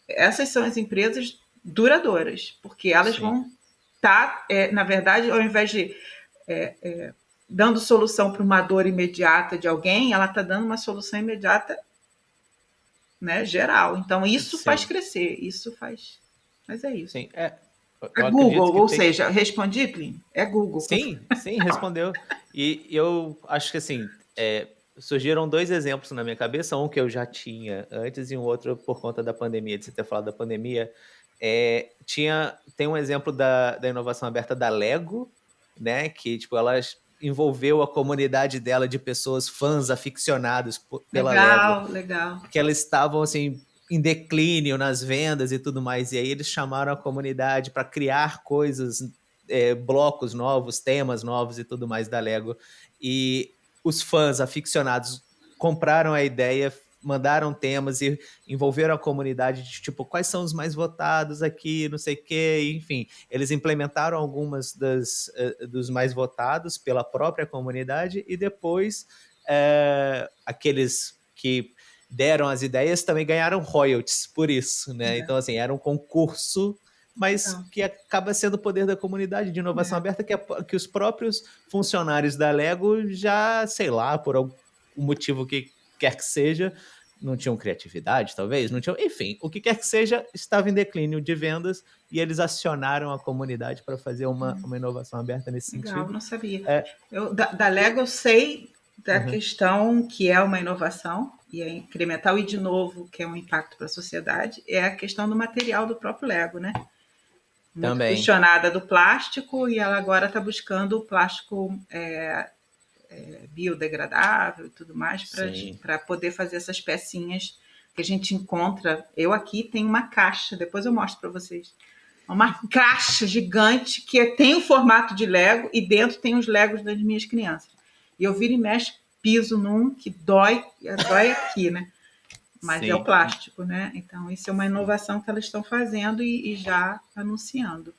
Essas são as empresas duradouras, porque elas vão na verdade, ao invés de dando solução para uma dor imediata de alguém, ela está dando uma solução imediata, né, geral. Então, isso faz crescer, isso faz... Mas é isso. Sim, a Google, ou seja, respondi, Plínio? É Google. Sim, respondeu. E eu acho que, assim, surgiram 2 exemplos na minha cabeça, um que eu já tinha antes e um outro por conta da pandemia, de você ter falado da pandemia. Tem um exemplo da inovação aberta da Lego, né? Que tipo, ela envolveu a comunidade dela de pessoas fãs aficionados pela Lego. Legal. Que elas estavam assim em declínio nas vendas e tudo mais. E aí eles chamaram a comunidade para criar coisas, blocos novos, temas novos e tudo mais da Lego. E os fãs aficionados compraram a ideia, mandaram temas e envolveram a comunidade de tipo, quais são os mais votados aqui, não sei o quê, enfim. Eles implementaram algumas dos mais votados pela própria comunidade e depois aqueles que deram as ideias também ganharam royalties por isso, né? Então, assim, era um concurso, mas que acaba sendo o poder da comunidade de inovação aberta, que os próprios funcionários da Lego já, sei lá, por algum motivo que quer que seja, não tinham criatividade, talvez, não tinham, enfim, o que quer que seja, estava em declínio de vendas e eles acionaram a comunidade para fazer uma inovação aberta nesse sentido. Não sabia. Da Lego eu sei da questão que é uma inovação e é incremental, e de novo, que é um impacto para a sociedade, é a questão do material do próprio Lego, né? Muito também questionada do plástico, e ela agora está buscando o plástico biodegradável e tudo mais para poder fazer essas pecinhas que a gente encontra. Eu aqui tenho uma caixa, depois eu mostro para vocês. Uma caixa gigante que tem o formato de Lego e dentro tem os Legos das minhas crianças. E eu viro e mexo, piso num que dói aqui, né? mas é o Sim. plástico, né? Então, isso é uma inovação que elas estão fazendo e já anunciando,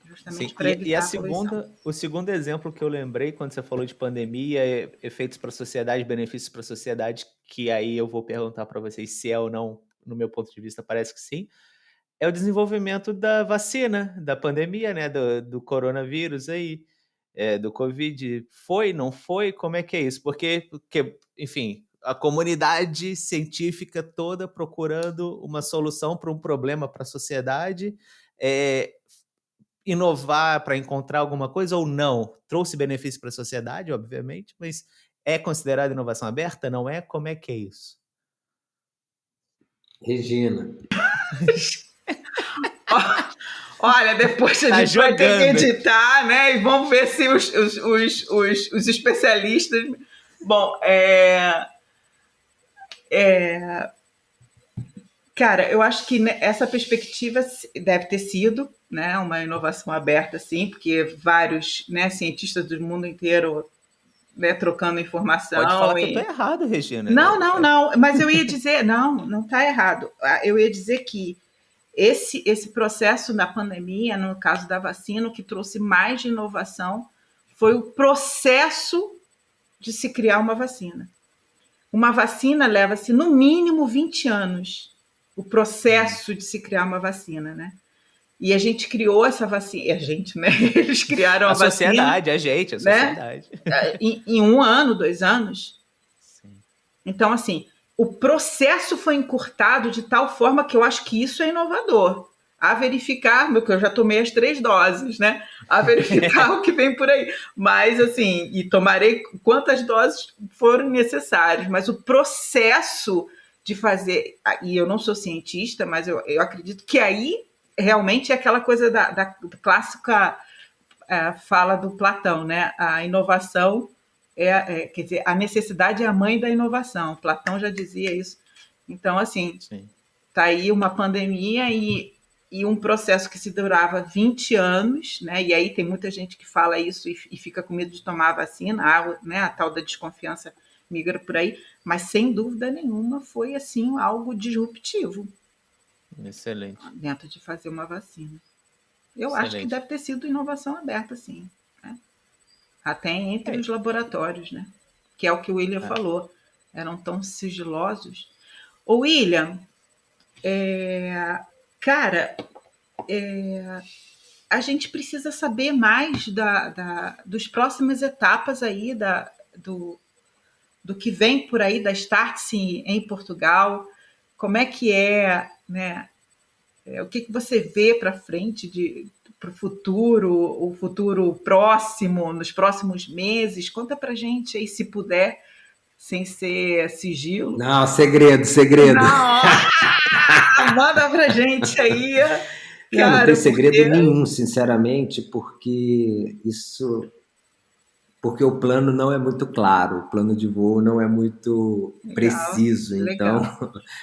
justamente Sim, para e evitar a poluição. o segundo exemplo que eu lembrei quando você falou de pandemia, efeitos para a sociedade, benefícios para a sociedade, que aí eu vou perguntar para vocês se é ou não, no meu ponto de vista, parece que sim, é o desenvolvimento da vacina, da pandemia, né, do coronavírus aí, do Covid. Foi, não foi? Como é que é isso? Porque, enfim, a comunidade científica toda procurando uma solução para um problema para a sociedade, é, inovar para encontrar alguma coisa ou não? Trouxe benefício para a sociedade, obviamente, mas é considerado inovação aberta? Não é? Como é que é isso? Regina, Olha, depois a Tá gente vai ter que jogando. editar, né? E vamos ver se os especialistas. Bom, cara, eu acho que essa perspectiva deve ter sido, né, uma inovação aberta, sim, porque vários, né, cientistas do mundo inteiro, né, trocando Pode falar informação que eu tô e errado, Regina. não, mas eu ia dizer, não está errado. Eu ia dizer que esse processo da pandemia, no caso da vacina, o que trouxe mais de inovação foi o processo de se criar uma vacina. Uma vacina leva-se no mínimo 20 anos, o processo de se criar uma vacina, né? E a gente criou essa vacina, a gente, né? Eles criaram a vacina, sociedade, a gente, a né? sociedade. Em 1 ano, 2 anos. Sim. Então, assim, o processo foi encurtado de tal forma que eu acho que isso é inovador. A verificar, meu, que eu já tomei as 3 doses, né? A verificar o que vem por aí. Mas, assim, e tomarei quantas doses forem necessárias. Mas o processo de fazer. E eu não sou cientista, mas eu acredito que aí realmente é aquela coisa da clássica fala do Platão, né? A inovação quer dizer, a necessidade é a mãe da inovação. Platão já dizia isso. Então, assim, está aí uma pandemia e um processo que se durava 20 anos, né? E aí tem muita gente que fala isso e fica com medo de tomar a vacina, né? A tal da desconfiança migra por aí, mas sem dúvida nenhuma foi assim algo disruptivo. Excelente. Dentro de fazer uma vacina. Eu Excelente. acho que deve ter sido inovação aberta, sim. Né? Até entre os laboratórios, né? Que é o que o William falou. Eram tão sigilosos. Ô, William, cara, a gente precisa saber mais dos próximas etapas aí do que vem por aí da Startse em Portugal. Como é que né? O que você vê para frente para o futuro próximo, nos próximos meses? Conta para gente aí, se puder, sem ser sigilo. Não, segredo. Não, manda pra gente aí. Cara, não tem segredo nenhum, sinceramente, porque o plano não é muito claro, o plano de voo não é muito preciso, então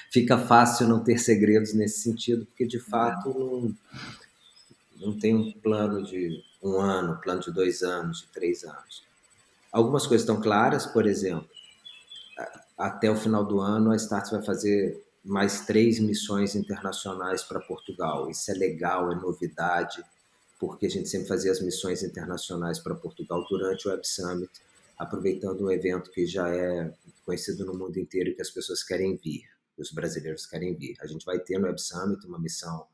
fica fácil não ter segredos nesse sentido, porque de fato não tem um plano de 1 ano, plano de 2 anos, de 3 anos. Algumas coisas estão claras, por exemplo, até o final do ano a Startse vai fazer mais 3 missões internacionais para Portugal. Isso é legal, é novidade, porque a gente sempre fazia as missões internacionais para Portugal durante o Web Summit, aproveitando um evento que já é conhecido no mundo inteiro e que as pessoas querem vir, os brasileiros querem vir. A gente vai ter no Web Summit uma missão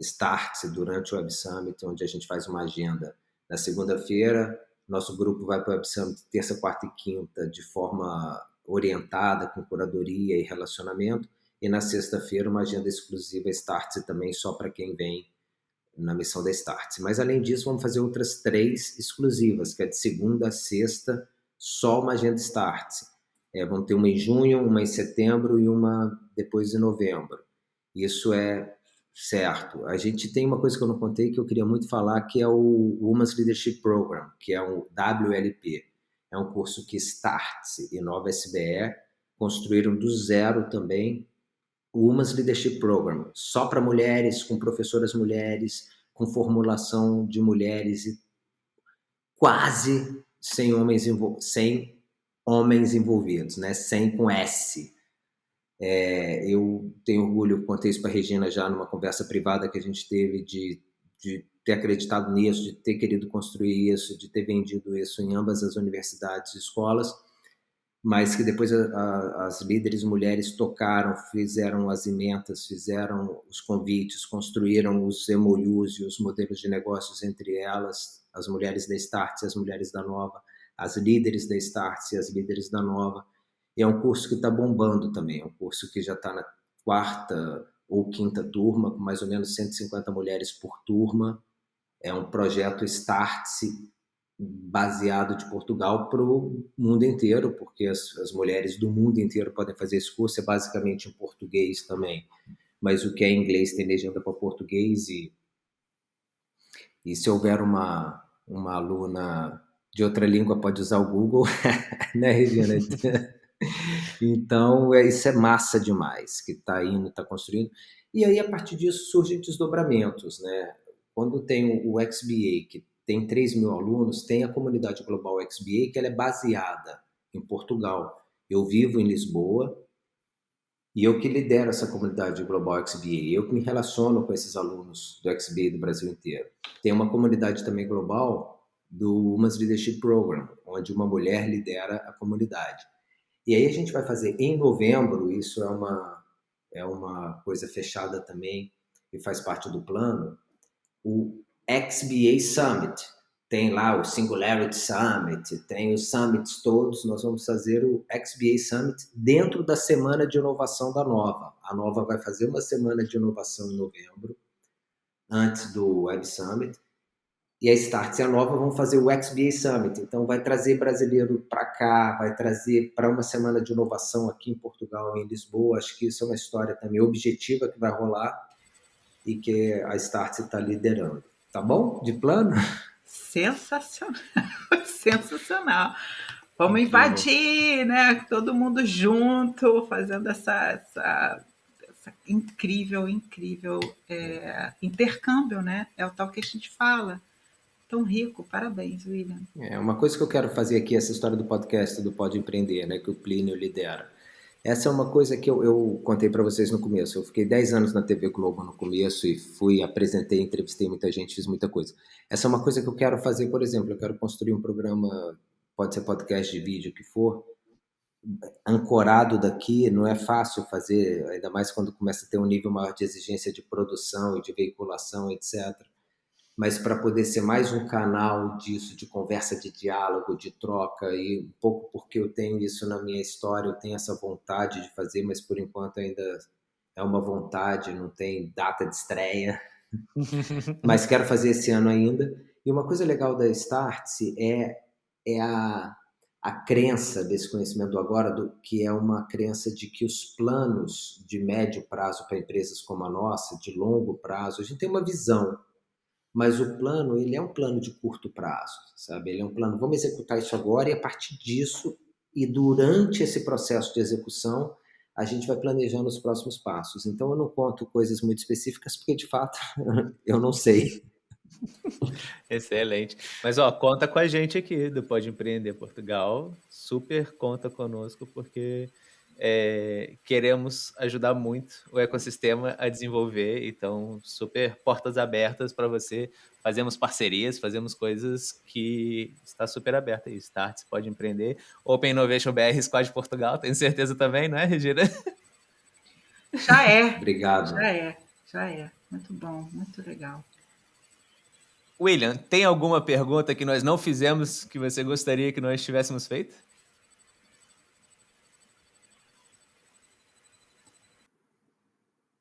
Startse durante o Web Summit, onde a gente faz uma agenda na segunda-feira, nosso grupo vai para o Web Summit terça, quarta e quinta de forma orientada, com curadoria e relacionamento, e na sexta-feira uma agenda exclusiva Startse também, só para quem vem na missão da Startse. Mas além disso, vamos fazer outras 3 exclusivas, que é de segunda a sexta, só uma agenda Startse. Vamos ter uma em junho, uma em setembro e uma depois em novembro. Isso é certo. A gente tem uma coisa que eu não contei que eu queria muito falar, que é o Women's Leadership Program, que é um WLP. É um curso que Startse e Nova SBE construíram do zero também, o Women's Leadership Program, só para mulheres, com professoras mulheres, com formulação de mulheres e quase sem homens envolvidos, né? 100 com S. Eu tenho orgulho, contei isso para a Regina já numa conversa privada que a gente teve, de ter acreditado nisso, de ter querido construir isso, de ter vendido isso em ambas as universidades e escolas, mas que depois as líderes mulheres tocaram, fizeram as ementas, fizeram os convites, construíram os MOUs e os modelos de negócios entre elas, as mulheres da Startse e as mulheres da Nova, as líderes da Startse e as líderes da Nova. E é um curso que está bombando também, é um curso que já está na 4ª ou 5ª turma, com mais ou menos 150 mulheres por turma. É um projeto Startse baseado de Portugal para o mundo inteiro, porque as mulheres do mundo inteiro podem fazer esse curso, é basicamente em português também, mas o que é em inglês tem legenda para português, e se houver uma aluna de outra língua pode usar o Google, né, Regina? Então, isso é massa demais, que está indo, está construindo. E aí, a partir disso, surgem desdobramentos, né? Quando tem o XBA, que tem 3.000 alunos, tem a comunidade global XBA, que ela é baseada em Portugal. Eu vivo em Lisboa e eu que lidero essa comunidade global XBA. Eu que me relaciono com esses alunos do XBA do Brasil inteiro. Tem uma comunidade também global do Women's Leadership Program, onde uma mulher lidera a comunidade. E aí a gente vai fazer em novembro, isso é uma coisa fechada também, e faz parte do plano, o XBA Summit. Tem lá o Singularity Summit, tem os summits todos, nós vamos fazer o XBA Summit dentro da Semana de Inovação da Nova. A Nova vai fazer uma Semana de Inovação em novembro, antes do Web Summit, e a Startse e a Nova vão fazer o XBA Summit. Então, vai trazer brasileiro para cá, vai trazer para uma semana de inovação aqui em Portugal, em Lisboa. Acho que isso é uma história também objetiva que vai rolar e que a Startse está liderando. Tá bom? De plano? Sensacional. Sensacional. Vamos invadir, né? Todo mundo junto, fazendo essa incrível intercâmbio, né? É o tal que a gente fala. Tão rico, parabéns, William. Uma coisa que eu quero fazer aqui, essa história do podcast do Pode Empreender, né, que o Plínio lidera. Essa é uma coisa que eu contei para vocês no começo. Eu fiquei 10 anos na TV Globo no começo e apresentei, entrevistei muita gente, fiz muita coisa. Essa é uma coisa que eu quero fazer, por exemplo, eu quero construir um programa, pode ser podcast de vídeo, o que for, ancorado daqui. Não é fácil fazer, ainda mais quando começa a ter um nível maior de exigência de produção e de veiculação, etc. Mas para poder ser mais um canal disso, de conversa, de diálogo, de troca, e um pouco porque eu tenho isso na minha história, eu tenho essa vontade de fazer, mas por enquanto ainda é uma vontade, não tem data de estreia, mas quero fazer esse ano ainda. E uma coisa legal da Startse é a crença desse conhecimento agora, que é uma crença de que os planos de médio prazo para empresas como a nossa, de longo prazo, a gente tem uma visão, mas o plano, ele é um plano de curto prazo, sabe? Ele é um plano, vamos executar isso agora, e a partir disso, e durante esse processo de execução, a gente vai planejando os próximos passos. Então, eu não conto coisas muito específicas, porque, de fato, eu não sei. Excelente. Mas, conta com a gente aqui do Pode Empreender Portugal. Super conta conosco, porque queremos ajudar muito o ecossistema a desenvolver. Então, super portas abertas para você. Fazemos parcerias, fazemos coisas que está super aberta aí. Startse Pode Empreender. Open Innovation BR Squad Portugal, tenho certeza também, não é, Regina? Já é. Obrigado. Já é. Muito bom, muito legal. William, tem alguma pergunta que nós não fizemos que você gostaria que nós tivéssemos feito?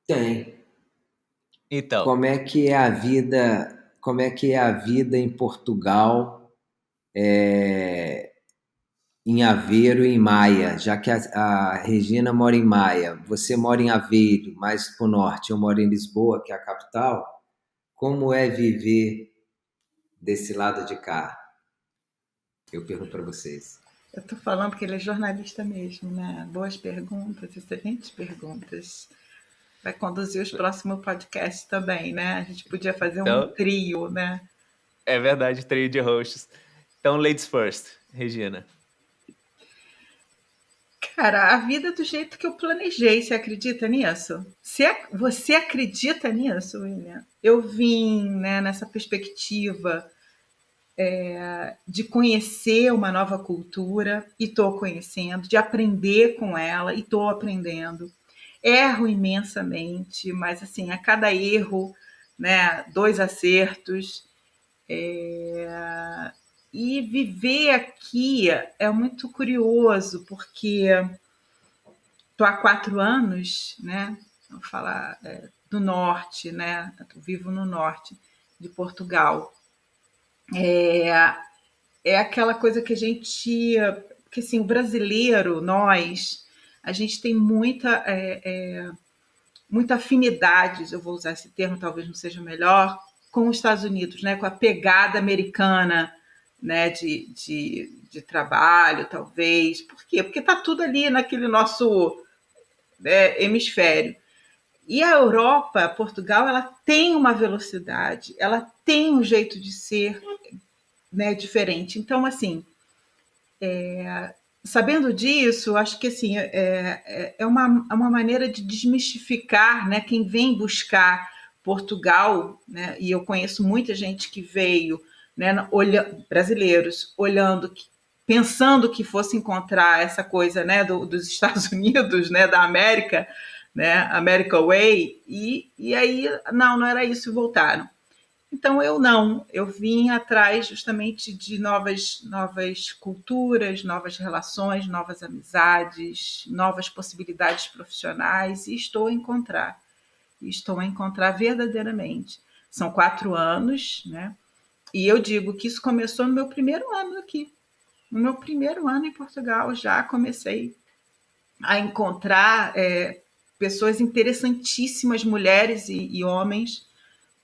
Tem. Então. Como é que é a vida em Portugal, em Aveiro e em Maia, já que a Regina mora em Maia, você mora em Aveiro, mais para o norte, eu moro em Lisboa, que é a capital. Como é viver desse lado de cá? Eu pergunto para vocês. Eu estou falando que ele é jornalista mesmo, né? Boas perguntas, excelentes perguntas. Vai conduzir os próximos podcasts também, né? A gente podia fazer um trio, né? É verdade, trio de hosts. Então, ladies first, Regina. Cara, a vida do jeito que eu planejei, você acredita nisso? Você acredita nisso, William? Eu vim, né, nessa perspectiva de conhecer uma nova cultura e estou conhecendo, de aprender com ela e estou aprendendo. Erro imensamente, mas assim, a cada erro, né, 2 acertos. E viver aqui é muito curioso, porque estou há 4 anos, né? Vou falar do norte, né? Eu vivo no norte de Portugal. É aquela coisa que a gente. Porque assim, o brasileiro, nós, a gente tem muita afinidade, eu vou usar esse termo, talvez não seja melhor, com os Estados Unidos, né? Com a pegada americana, né? De trabalho, talvez. Por quê? Porque está tudo ali naquele nosso hemisfério. E a Europa, Portugal, ela tem uma velocidade, ela tem um jeito de ser, né, diferente. Então, assim, sabendo disso, acho que assim, é uma maneira de desmistificar, né, quem vem buscar Portugal, né, e eu conheço muita gente que veio, né, brasileiros, pensando que fosse encontrar essa coisa, né, dos Estados Unidos, né, da América, né, America Way, e aí não era isso e voltaram. Então eu vim atrás justamente de novas culturas, novas relações, novas amizades, novas possibilidades profissionais e estou a encontrar verdadeiramente. São 4 anos, né? E eu digo que isso começou no meu primeiro ano aqui. No meu primeiro ano em Portugal já comecei a encontrar pessoas interessantíssimas, mulheres e homens,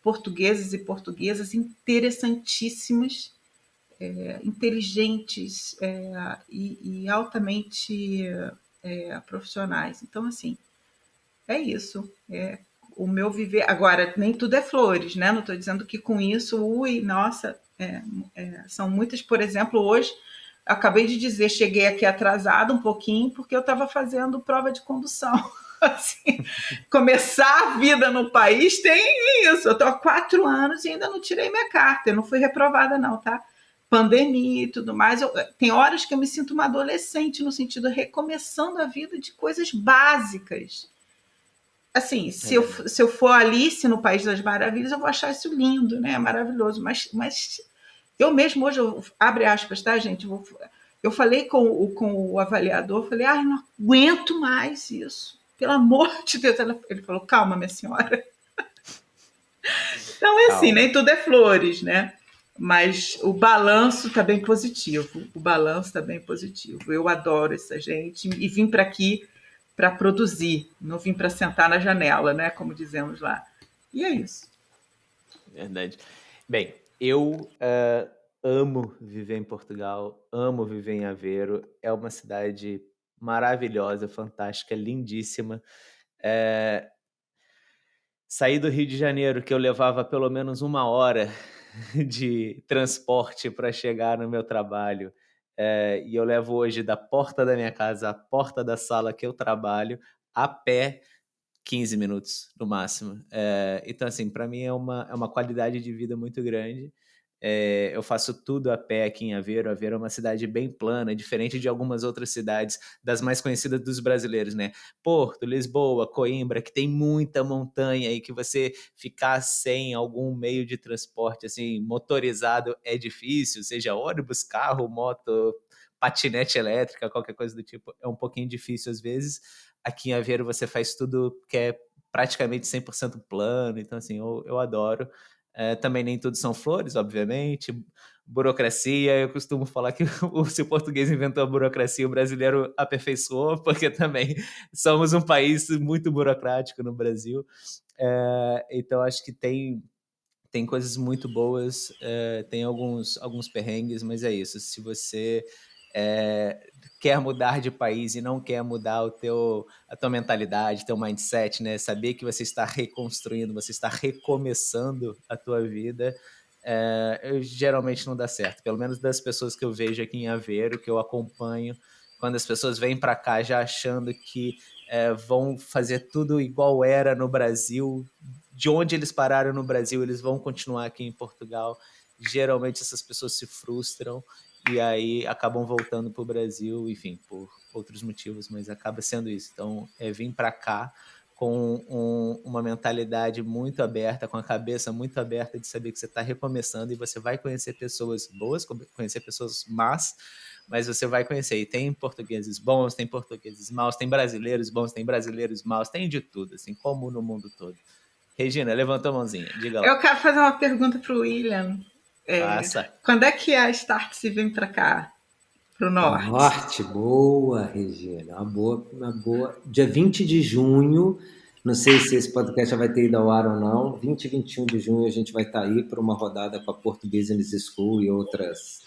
portugueses e portuguesas interessantíssimas, inteligentes e altamente profissionais. Então, assim, é isso. O meu viver. Agora, nem tudo é flores, né? Não estou dizendo que com isso, nossa, são muitas. Por exemplo, hoje, acabei de dizer, cheguei aqui atrasada um pouquinho, porque eu estava fazendo prova de condução. Assim, começar a vida no país tem isso. Eu estou há 4 anos e ainda não tirei minha carta. Eu não fui reprovada, não, tá? Pandemia e tudo mais. Tem horas que eu me sinto uma adolescente, no sentido de recomeçando a vida de coisas básicas. Assim, se eu for Alice no País das Maravilhas, eu vou achar isso lindo, né? Maravilhoso. Mas eu mesmo hoje, abre aspas, tá, gente? Eu falei com o avaliador, falei, não aguento mais isso. Pelo amor de Deus. Ele falou, calma, minha senhora. Então, é assim, nem tudo é flores, né? Mas o balanço está bem positivo. O balanço está bem positivo. Eu adoro essa gente e vim para aqui para produzir, não vim para sentar na janela, né? Como dizemos lá. E é isso. Verdade. Bem, eu amo viver em Portugal, amo viver em Aveiro. É uma cidade maravilhosa, fantástica, lindíssima. Saí do Rio de Janeiro, que eu levava pelo menos 1 hora de transporte para chegar no meu trabalho. E eu levo hoje da porta da minha casa à porta da sala que eu trabalho, a pé, 15 minutos no máximo. Então, assim, para mim é uma qualidade de vida muito grande. Eu faço tudo a pé aqui em Aveiro. Aveiro é uma cidade bem plana, diferente de algumas outras cidades, das mais conhecidas dos brasileiros, né? Porto, Lisboa, Coimbra, que tem muita montanha e que você ficar sem algum meio de transporte assim motorizado é difícil, seja ônibus, carro, moto, patinete elétrica, qualquer coisa do tipo, é um pouquinho difícil às vezes. Aqui em Aveiro você faz tudo que é praticamente 100% plano, então assim, eu adoro. Também nem tudo são flores, obviamente. Burocracia, eu costumo falar que se o português inventou a burocracia, o brasileiro aperfeiçoou, porque também somos um país muito burocrático no Brasil. Então, acho que tem coisas muito boas, tem alguns perrengues, mas é isso. Se você quer mudar de país e não quer mudar a tua mentalidade, teu mindset, né? Saber que você está reconstruindo, você está recomeçando a tua vida, geralmente não dá certo. Pelo menos das pessoas que eu vejo aqui em Aveiro, que eu acompanho, quando as pessoas vêm para cá já achando que vão fazer tudo igual era no Brasil, de onde eles pararam no Brasil, eles vão continuar aqui em Portugal. Geralmente essas pessoas se frustram e aí acabam voltando para o Brasil, enfim, por outros motivos, mas acaba sendo isso. Então, vir para cá com uma mentalidade muito aberta, com a cabeça muito aberta de saber que você está recomeçando e você vai conhecer pessoas boas, conhecer pessoas más, mas você vai conhecer. E tem portugueses bons, tem portugueses maus, tem brasileiros bons, tem brasileiros maus, tem de tudo, assim, como no mundo todo. Regina, levantou a mãozinha, diga lá. Eu quero fazer uma pergunta para o William. Faça. Quando é que a Startse vem para cá? Para o norte? Norte, boa, Regina. Uma boa. Dia 20 de junho, não sei se esse podcast já vai ter ido ao ar ou não. 20 e 21 de junho a gente vai estar aí para uma rodada com a Porto Business School e outros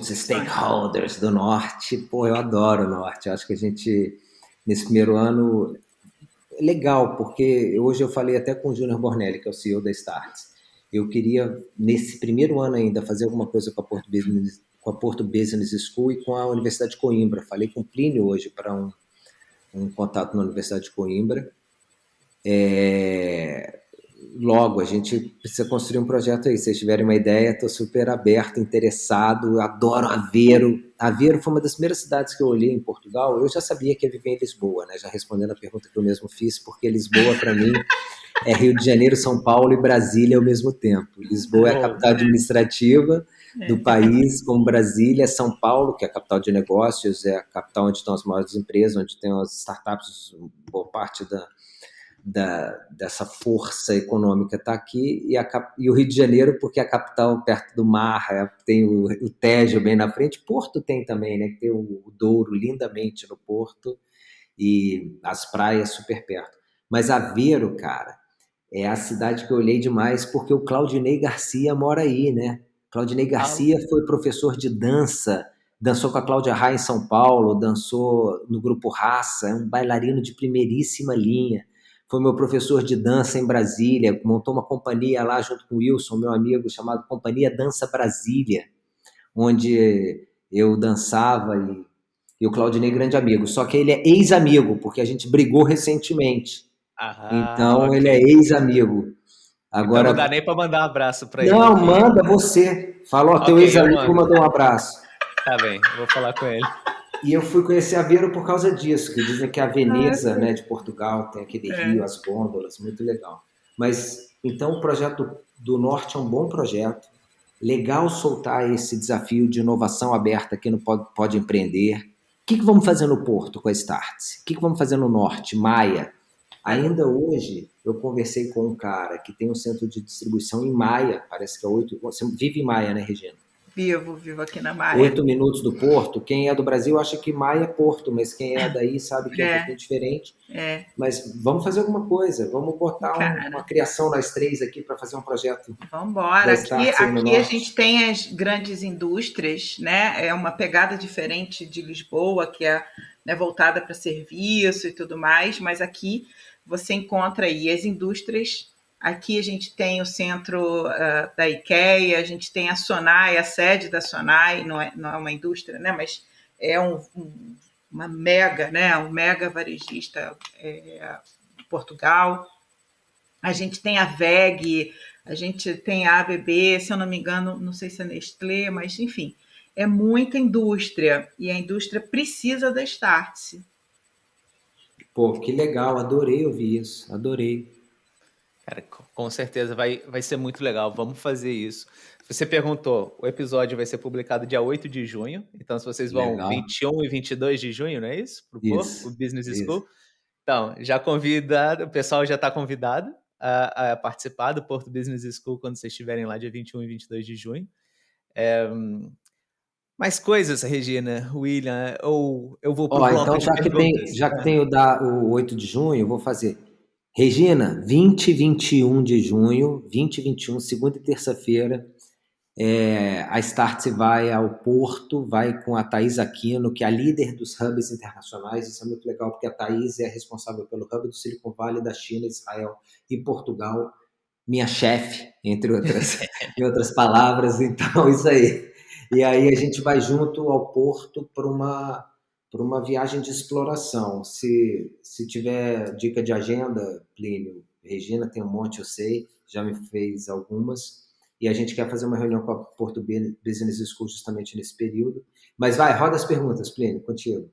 stakeholders do Norte. Pô, eu adoro o Norte. Eu acho que a gente, nesse primeiro ano, é legal, porque hoje eu falei até com o Júnior Bornelli, que é o CEO da Startse. Eu queria, nesse primeiro ano ainda, fazer alguma coisa com a Porto Business School e com a Universidade de Coimbra. Falei com o Plínio hoje para um contato na Universidade de Coimbra. Logo, a gente precisa construir um projeto aí. Se vocês tiverem uma ideia, estou super aberto, interessado, adoro Aveiro. Aveiro foi uma das primeiras cidades que eu olhei em Portugal. Eu já sabia que ia viver em Lisboa, né? Já respondendo a pergunta que eu mesmo fiz, porque Lisboa, para mim, é Rio de Janeiro, São Paulo e Brasília ao mesmo tempo. Lisboa é a capital administrativa do país, como Brasília, São Paulo, que é a capital de negócios, é a capital onde estão as maiores empresas, onde tem as startups, boa parte dessa força econômica está aqui, e o Rio de Janeiro, porque é a capital perto do mar, tem o Tejo bem na frente. Porto tem também, né? Tem o Douro lindamente no Porto e as praias super perto. Mas Aveiro, cara, é a cidade que eu olhei demais porque o Claudinei Garcia mora aí, né? Claudinei Garcia foi professor de dança, dançou com a Cláudia Raia em São Paulo, dançou no Grupo Raça, é um bailarino de primeiríssima linha. Foi meu professor de dança em Brasília, montou uma companhia lá junto com o Wilson, meu amigo, chamado Companhia Dança Brasília, onde eu dançava e o Claudinei grande amigo. Só que ele é ex-amigo, porque a gente brigou recentemente. Então, okay. Ele é ex-amigo. Agora, então não dá nem para mandar um abraço para ele. Não, manda você. Falou, teu ex-amigo mandou um abraço. Tá bem, eu vou falar com ele. E eu fui conhecer Aveiro por causa disso, que dizem que a Veneza, né, de Portugal, tem aquele rio, as gôndolas, muito legal. Mas, então, o projeto do Norte é um bom projeto. Legal soltar esse desafio de inovação aberta aqui no Pode Empreender. O que vamos fazer no Porto com a Startse? O que vamos fazer no Norte? Maia. Ainda hoje, eu conversei com um cara que tem um centro de distribuição em Maia, parece que é 8... Você vive em Maia, né, Regina? Vivo aqui na Maia. 8 minutos do Porto. Quem é do Brasil acha que Maia é Porto, mas quem é daí sabe que é um pouquinho diferente. Mas vamos fazer alguma coisa, vamos botar uma criação nós três aqui para fazer um projeto. Vamos embora. Aqui a gente tem as grandes indústrias, né? É uma pegada diferente de Lisboa, que é, né, voltada para serviço e tudo mais, mas aqui você encontra aí as indústrias. Aqui a gente tem o centro da IKEA, a gente tem a Sonai, a sede da Sonai, não é uma indústria, né, mas é uma mega, né, um mega varejista em Portugal. A gente tem a VEG, a gente tem a ABB, se eu não me engano, não sei se é Nestlé, mas enfim, é muita indústria e a indústria precisa da Startse. Pô, que legal, adorei ouvir isso, adorei. Cara, com certeza vai ser muito legal, vamos fazer isso. Você perguntou, o episódio vai ser publicado dia 8 de junho, então se vocês vão legal. 21 e 22 de junho, não é isso? Para o Business School. Então, já convidado, o pessoal já está convidado a participar do Porto Business School quando vocês estiverem lá dia 21 e 22 de junho. Mais coisas, Regina, William, ou eu vou para o bloco então, já que tem o 8 de junho, eu vou fazer... Regina, 20 e 21 de junho, 20 e 21, segunda e terça-feira, a Startse vai ao Porto, vai com a Thaís Aquino, que é a líder dos hubs internacionais. Isso é muito legal, porque a Thaís é responsável pelo hub do Silicon Valley, da China, Israel e Portugal, minha chefe, entre outras palavras. Então, isso aí. E aí a gente vai junto ao Porto para uma viagem de exploração. Se tiver dica de agenda, Plínio, Regina tem um monte, eu sei, já me fez algumas. E a gente quer fazer uma reunião com a Porto Business School justamente nesse período. Mas vai, roda as perguntas, Plínio, contigo.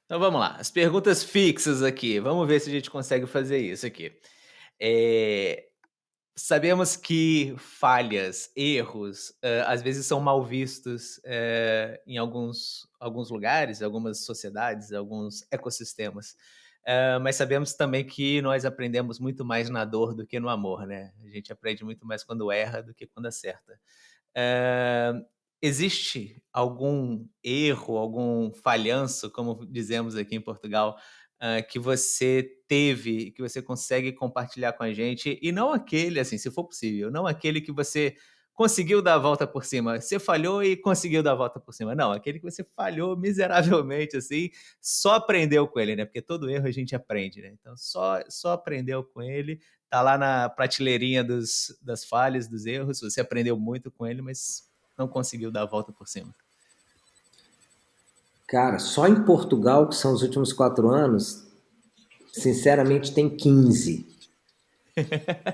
Então vamos lá, as perguntas fixas aqui. Vamos ver se a gente consegue fazer isso aqui. Sabemos que falhas, erros, às vezes são mal vistos em alguns lugares, algumas sociedades, alguns ecossistemas. Mas sabemos também que nós aprendemos muito mais na dor do que no amor, né? A gente aprende muito mais quando erra do que quando acerta. Existe algum erro, algum falhanço, como dizemos aqui em Portugal, que você teve, que você consegue compartilhar com a gente? E não aquele, assim, se for possível, não aquele que você conseguiu dar a volta por cima. Você falhou e conseguiu dar a volta por cima. Não, aquele que você falhou miseravelmente, assim, só aprendeu com ele, né? Porque todo erro a gente aprende, né? Então, só aprendeu com ele. Tá lá na prateleirinha das falhas, dos erros. Você aprendeu muito com ele, mas não conseguiu dar a volta por cima. Cara, só em Portugal, que são os últimos 4 anos, sinceramente tem 15.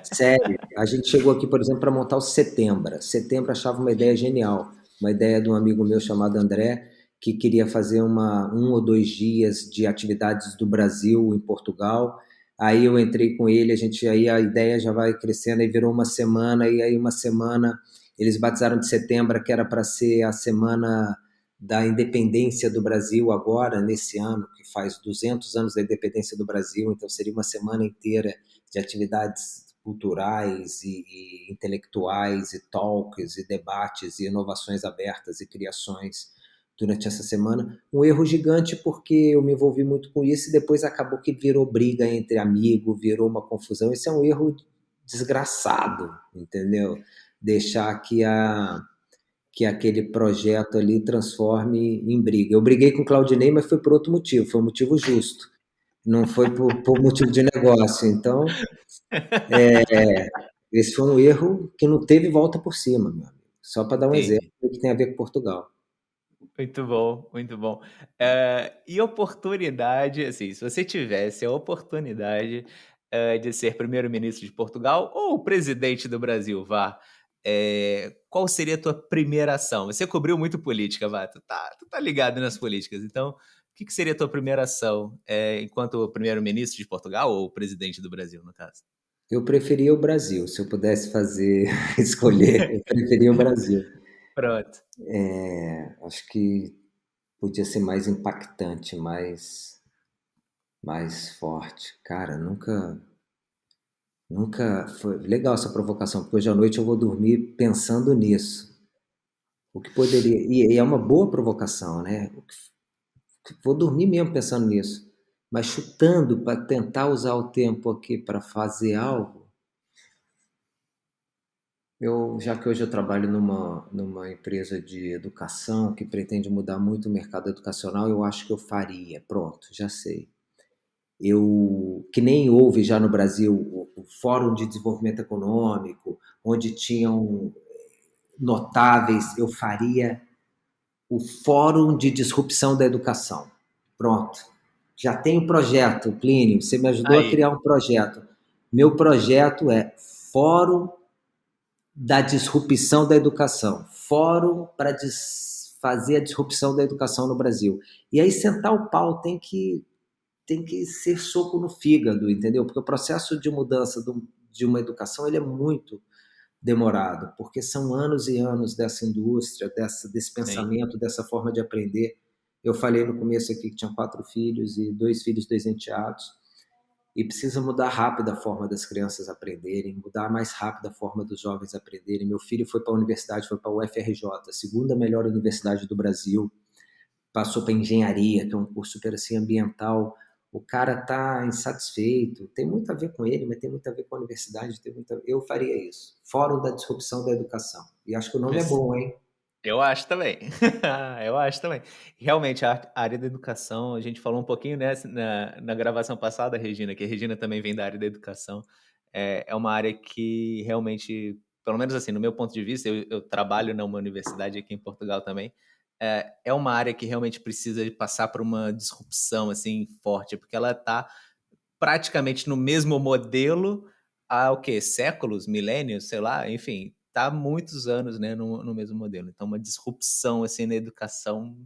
Sério, a gente chegou aqui, por exemplo, para montar o Setembra. Setembra achava uma ideia genial, uma ideia de um amigo meu chamado André, que queria fazer 1 ou 2 dias de atividades do Brasil em Portugal. Aí eu entrei com ele, aí a ideia já vai crescendo, aí virou uma semana, e aí uma semana eles batizaram de Setembro, que era para ser a semana da independência do Brasil agora, nesse ano, que faz 200 anos da independência do Brasil, então seria uma semana inteira de atividades culturais e intelectuais e talks e debates e inovações abertas e criações durante essa semana. Um erro gigante porque eu me envolvi muito com isso e depois acabou que virou briga entre amigos, virou uma confusão. Esse é um erro desgraçado, entendeu? Deixar que aquele projeto ali transforme em briga. Eu briguei com o Claudinei, mas foi por outro motivo, foi um motivo justo. Não foi por motivo de negócio. Então, esse foi um erro que não teve volta por cima, meu amigo. Só para dar um exemplo Entendi. que tem a ver com Portugal. Muito bom, muito bom. E oportunidade, assim, se você tivesse a oportunidade de ser primeiro-ministro de Portugal ou presidente do Brasil, vá, qual seria a tua primeira ação? Você cobriu muito política, vá, tu tá ligado nas políticas, então o que seria a tua primeira ação enquanto primeiro-ministro de Portugal ou presidente do Brasil, no caso? Eu preferia o Brasil. Se eu pudesse escolher, eu preferia o Brasil. Pronto. Acho que podia ser mais impactante, mais forte. Cara, nunca foi legal essa provocação, porque hoje à noite eu vou dormir pensando nisso. O que poderia. E é uma boa provocação, né? Vou dormir mesmo pensando nisso. Mas chutando para tentar usar o tempo aqui para fazer algo. Já que hoje eu trabalho numa empresa de educação que pretende mudar muito o mercado educacional, eu acho que eu faria. Pronto, já sei. Que nem houve já no Brasil o Fórum de Desenvolvimento Econômico, onde tinham notáveis, eu faria o Fórum de Disrupção da Educação. Pronto. Já tem um projeto, Plínio, você me ajudou a Aí, criar um projeto. Meu projeto é Fórum da Disrupção da Educação. Fórum para fazer a disrupção da educação no Brasil. E aí sentar o pau tem que ser soco no fígado, entendeu? Porque o processo de mudança de uma educação ele é muito demorado, porque são anos e anos dessa indústria, desse sim. pensamento, dessa forma de aprender. Eu falei no começo aqui que tinha 4 filhos e 2 filhos, 2 enteados, e precisa mudar rápido a forma das crianças aprenderem, mudar mais rápido a forma dos jovens aprenderem. Meu filho foi para a universidade, foi para a UFRJ, a segunda melhor universidade do Brasil, passou para engenharia, que é um curso super assim ambiental. O cara tá insatisfeito, tem muito a ver com ele, mas tem muito a ver com a universidade, eu faria isso. Fórum da Disrupção da Educação. E acho que o nome é bom, hein? Eu acho também. Eu acho também. Realmente, a área da educação, a gente falou um pouquinho, né, na gravação passada, Regina, que a Regina também vem da área da educação. É uma área que realmente pelo menos assim, no meu ponto de vista, eu trabalho numa universidade aqui em Portugal também, é uma área que realmente precisa de passar por uma disrupção assim forte, porque ela está praticamente no mesmo modelo há o quê? Séculos, milênios, sei lá, enfim, está há muitos anos, né, no mesmo modelo. Então, uma disrupção assim na educação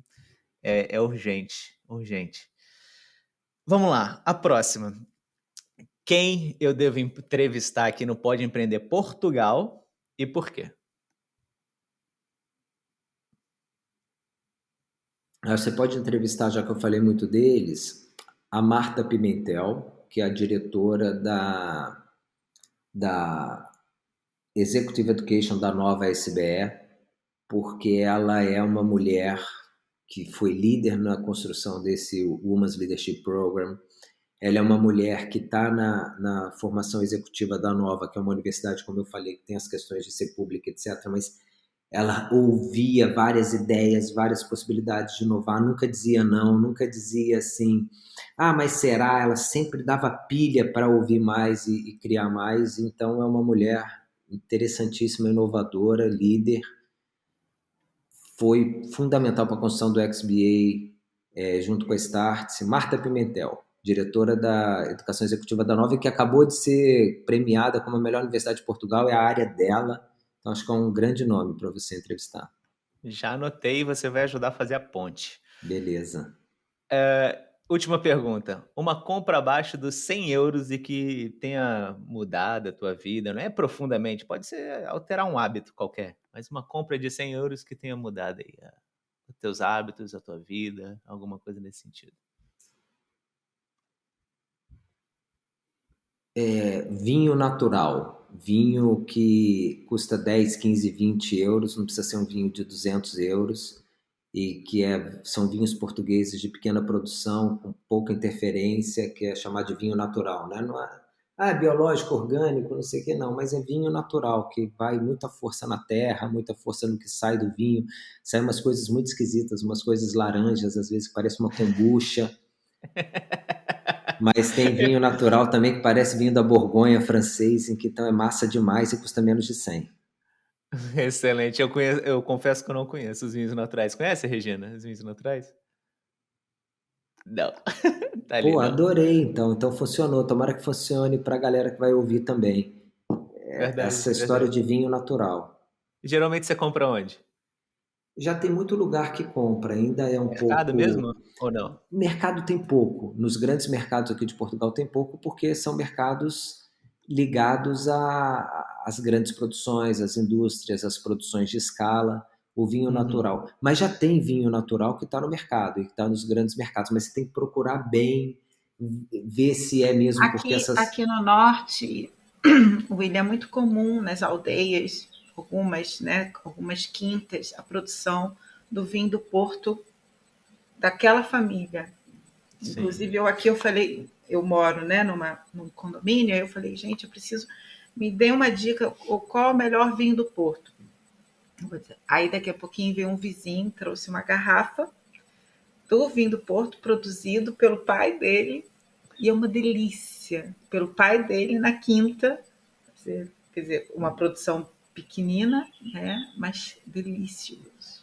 é urgente, urgente. Vamos lá, a próxima. Quem eu devo entrevistar aqui no Pode Empreender Portugal e por quê? Você pode entrevistar, já que eu falei muito deles, a Marta Pimentel, que é a diretora da Executive Education da nova SBE, porque ela é uma mulher que foi líder na construção desse Women's Leadership Program. Ela é uma mulher que está na formação executiva da Nova, que é uma universidade, como eu falei, que tem as questões de ser pública, etc., mas ela ouvia várias ideias, várias possibilidades de inovar, nunca dizia não, nunca dizia assim, mas será? Ela sempre dava pilha para ouvir mais e criar mais. Então é uma mulher interessantíssima, inovadora, líder. Foi fundamental para a construção do XBA, junto com a Startse. Marta Pimentel, diretora da Educação Executiva da Nova, que acabou de ser premiada como a melhor universidade de Portugal, é a área dela. Então, acho que é um grande nome para você entrevistar. Já anotei, você vai ajudar a fazer a ponte. Beleza. Última pergunta. Uma compra abaixo dos 100 euros e que tenha mudado a tua vida, não é profundamente, pode ser alterar um hábito qualquer, mas uma compra de 100 euros que tenha mudado aí os teus hábitos, a tua vida, alguma coisa nesse sentido. Vinho natural. Vinho que custa 10, 15, 20 euros, não precisa ser um vinho de 200 euros, e que são vinhos portugueses de pequena produção, com pouca interferência, que é chamado de vinho natural, né? Não é biológico, orgânico, não sei o que, não, mas é vinho natural, que vai muita força na terra, muita força no que sai do vinho, saem umas coisas muito esquisitas, umas coisas laranjas, às vezes que parece uma kombucha, mas tem vinho natural também que parece vinho da Borgonha francês, em que então é massa demais e custa menos de 100. Excelente. Eu confesso que eu não conheço os vinhos naturais. Conhece, Regina, os vinhos naturais? Não. Tá ali, Pô, não. adorei, então funcionou. Tomara que funcione para a galera que vai ouvir também. Verdade, Essa história verdade. de vinho natural. Geralmente você compra onde? Já tem muito lugar que compra, ainda é um Mercado pouco. mesmo ou não? Mercado tem pouco. Nos grandes mercados aqui de Portugal tem pouco, porque são mercados ligados às grandes produções, às indústrias, às produções de escala, o vinho natural. Mas já tem vinho natural que está no mercado e que está nos grandes mercados, mas você tem que procurar bem, ver se é mesmo, porque Aqui no norte, William, é muito comum nas aldeias, algumas quintas, a produção do vinho do Porto daquela família. Sim. Inclusive, eu falei, eu moro, né, num condomínio, aí eu falei, gente, eu preciso, me dê uma dica, qual é o melhor vinho do Porto? Aí daqui a pouquinho veio um vizinho, trouxe uma garrafa do vinho do Porto, produzido pelo pai dele, e é uma delícia, pelo pai dele na quinta, quer dizer, uma produção pequenina, né, mas delicioso.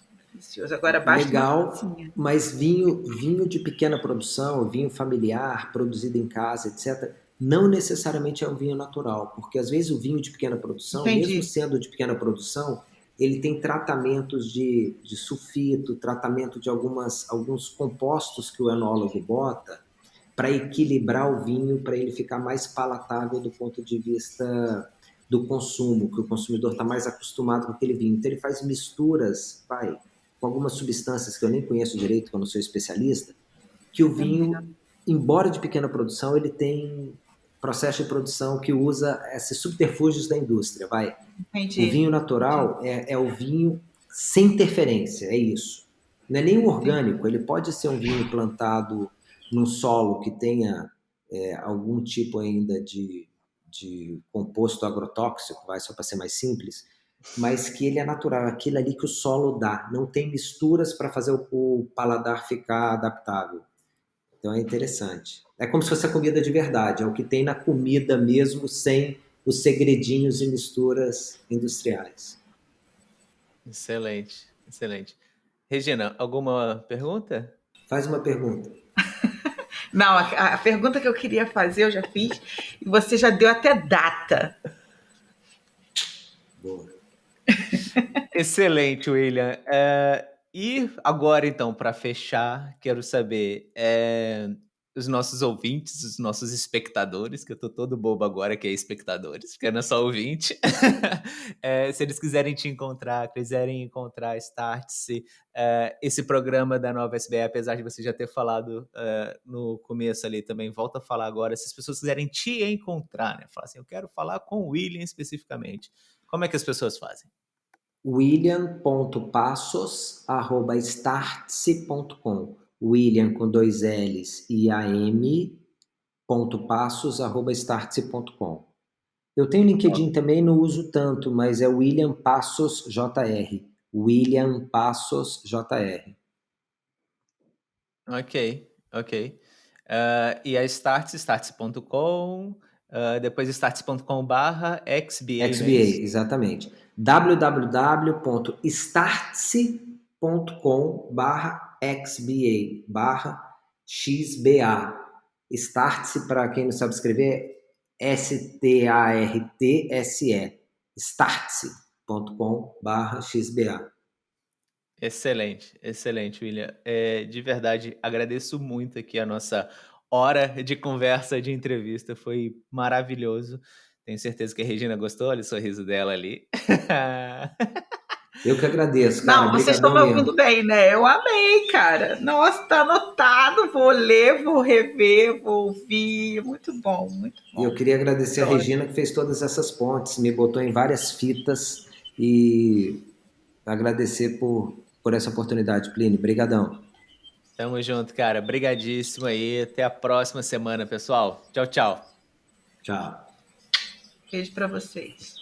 Agora basta legal, mas vinho de pequena produção, vinho familiar, produzido em casa, etc., não necessariamente é um vinho natural, porque às vezes o vinho de pequena produção, mesmo sendo de pequena produção, ele tem tratamentos de sulfito, tratamento de alguns compostos que o enólogo bota para equilibrar o vinho, para ele ficar mais palatável do ponto de vista do consumo, que o consumidor está mais acostumado com aquele vinho. Então ele faz misturas, com algumas substâncias que eu nem conheço direito, que eu não sou especialista, que o vinho, embora de pequena produção, ele tem processo de produção que usa esses subterfúgios da indústria. Entendi. O vinho natural é o vinho sem interferência, é isso. Não é nem um orgânico, ele pode ser um vinho plantado num solo que tenha algum tipo ainda de composto agrotóxico, só para ser mais simples, mas que ele é natural, aquilo ali que o solo dá, não tem misturas para fazer o paladar ficar adaptável. Então é interessante. É como se fosse a comida de verdade, é o que tem na comida mesmo, sem os segredinhos e misturas industriais. Excelente, excelente. Regina, alguma pergunta? Faz uma pergunta. Não, a pergunta que eu queria fazer eu já fiz e você já deu até data. Boa. Excelente, William. E agora, então, para fechar, quero saber, os nossos ouvintes, os nossos espectadores, que eu tô todo bobo agora que é espectadores, porque não é só ouvinte, se eles quiserem te encontrar, quiserem encontrar Startse, esse programa da Nova SBE, apesar de você já ter falado no começo ali também, volta a falar agora, se as pessoas quiserem te encontrar, né? Falar assim, eu quero falar com o William especificamente, como é que as pessoas fazem? william.passos@startse.com. William com 2 L's e am.passos@startse.com. Eu tenho LinkedIn também, não uso tanto, mas é William Passos JR. William Passos JR. Ok. E a startse.com, depois startse.com/XBA, não é XBA, isso? exatamente. www.startse.com/XBA, Startse, para quem não sabe escrever, STARTSE. Startse.com/XBA. Excelente, William. De verdade, agradeço muito aqui a nossa hora de conversa, de entrevista, foi maravilhoso. Tenho certeza que a Regina gostou, olha o sorriso dela ali. Eu que agradeço, cara. Não, vocês estão Obrigadão me mesmo. ouvindo bem, né? Eu amei, cara. Nossa, tá anotado. Vou ler, vou rever, vou ouvir. Muito bom, muito E eu bom. queria agradecer a Regina que fez todas essas pontes, me botou em várias fitas e agradecer por essa oportunidade, Plínio. Obrigadão. Tamo junto, cara. Brigadíssimo aí. Até a próxima semana, pessoal. Tchau, tchau. Tchau. Beijo para vocês.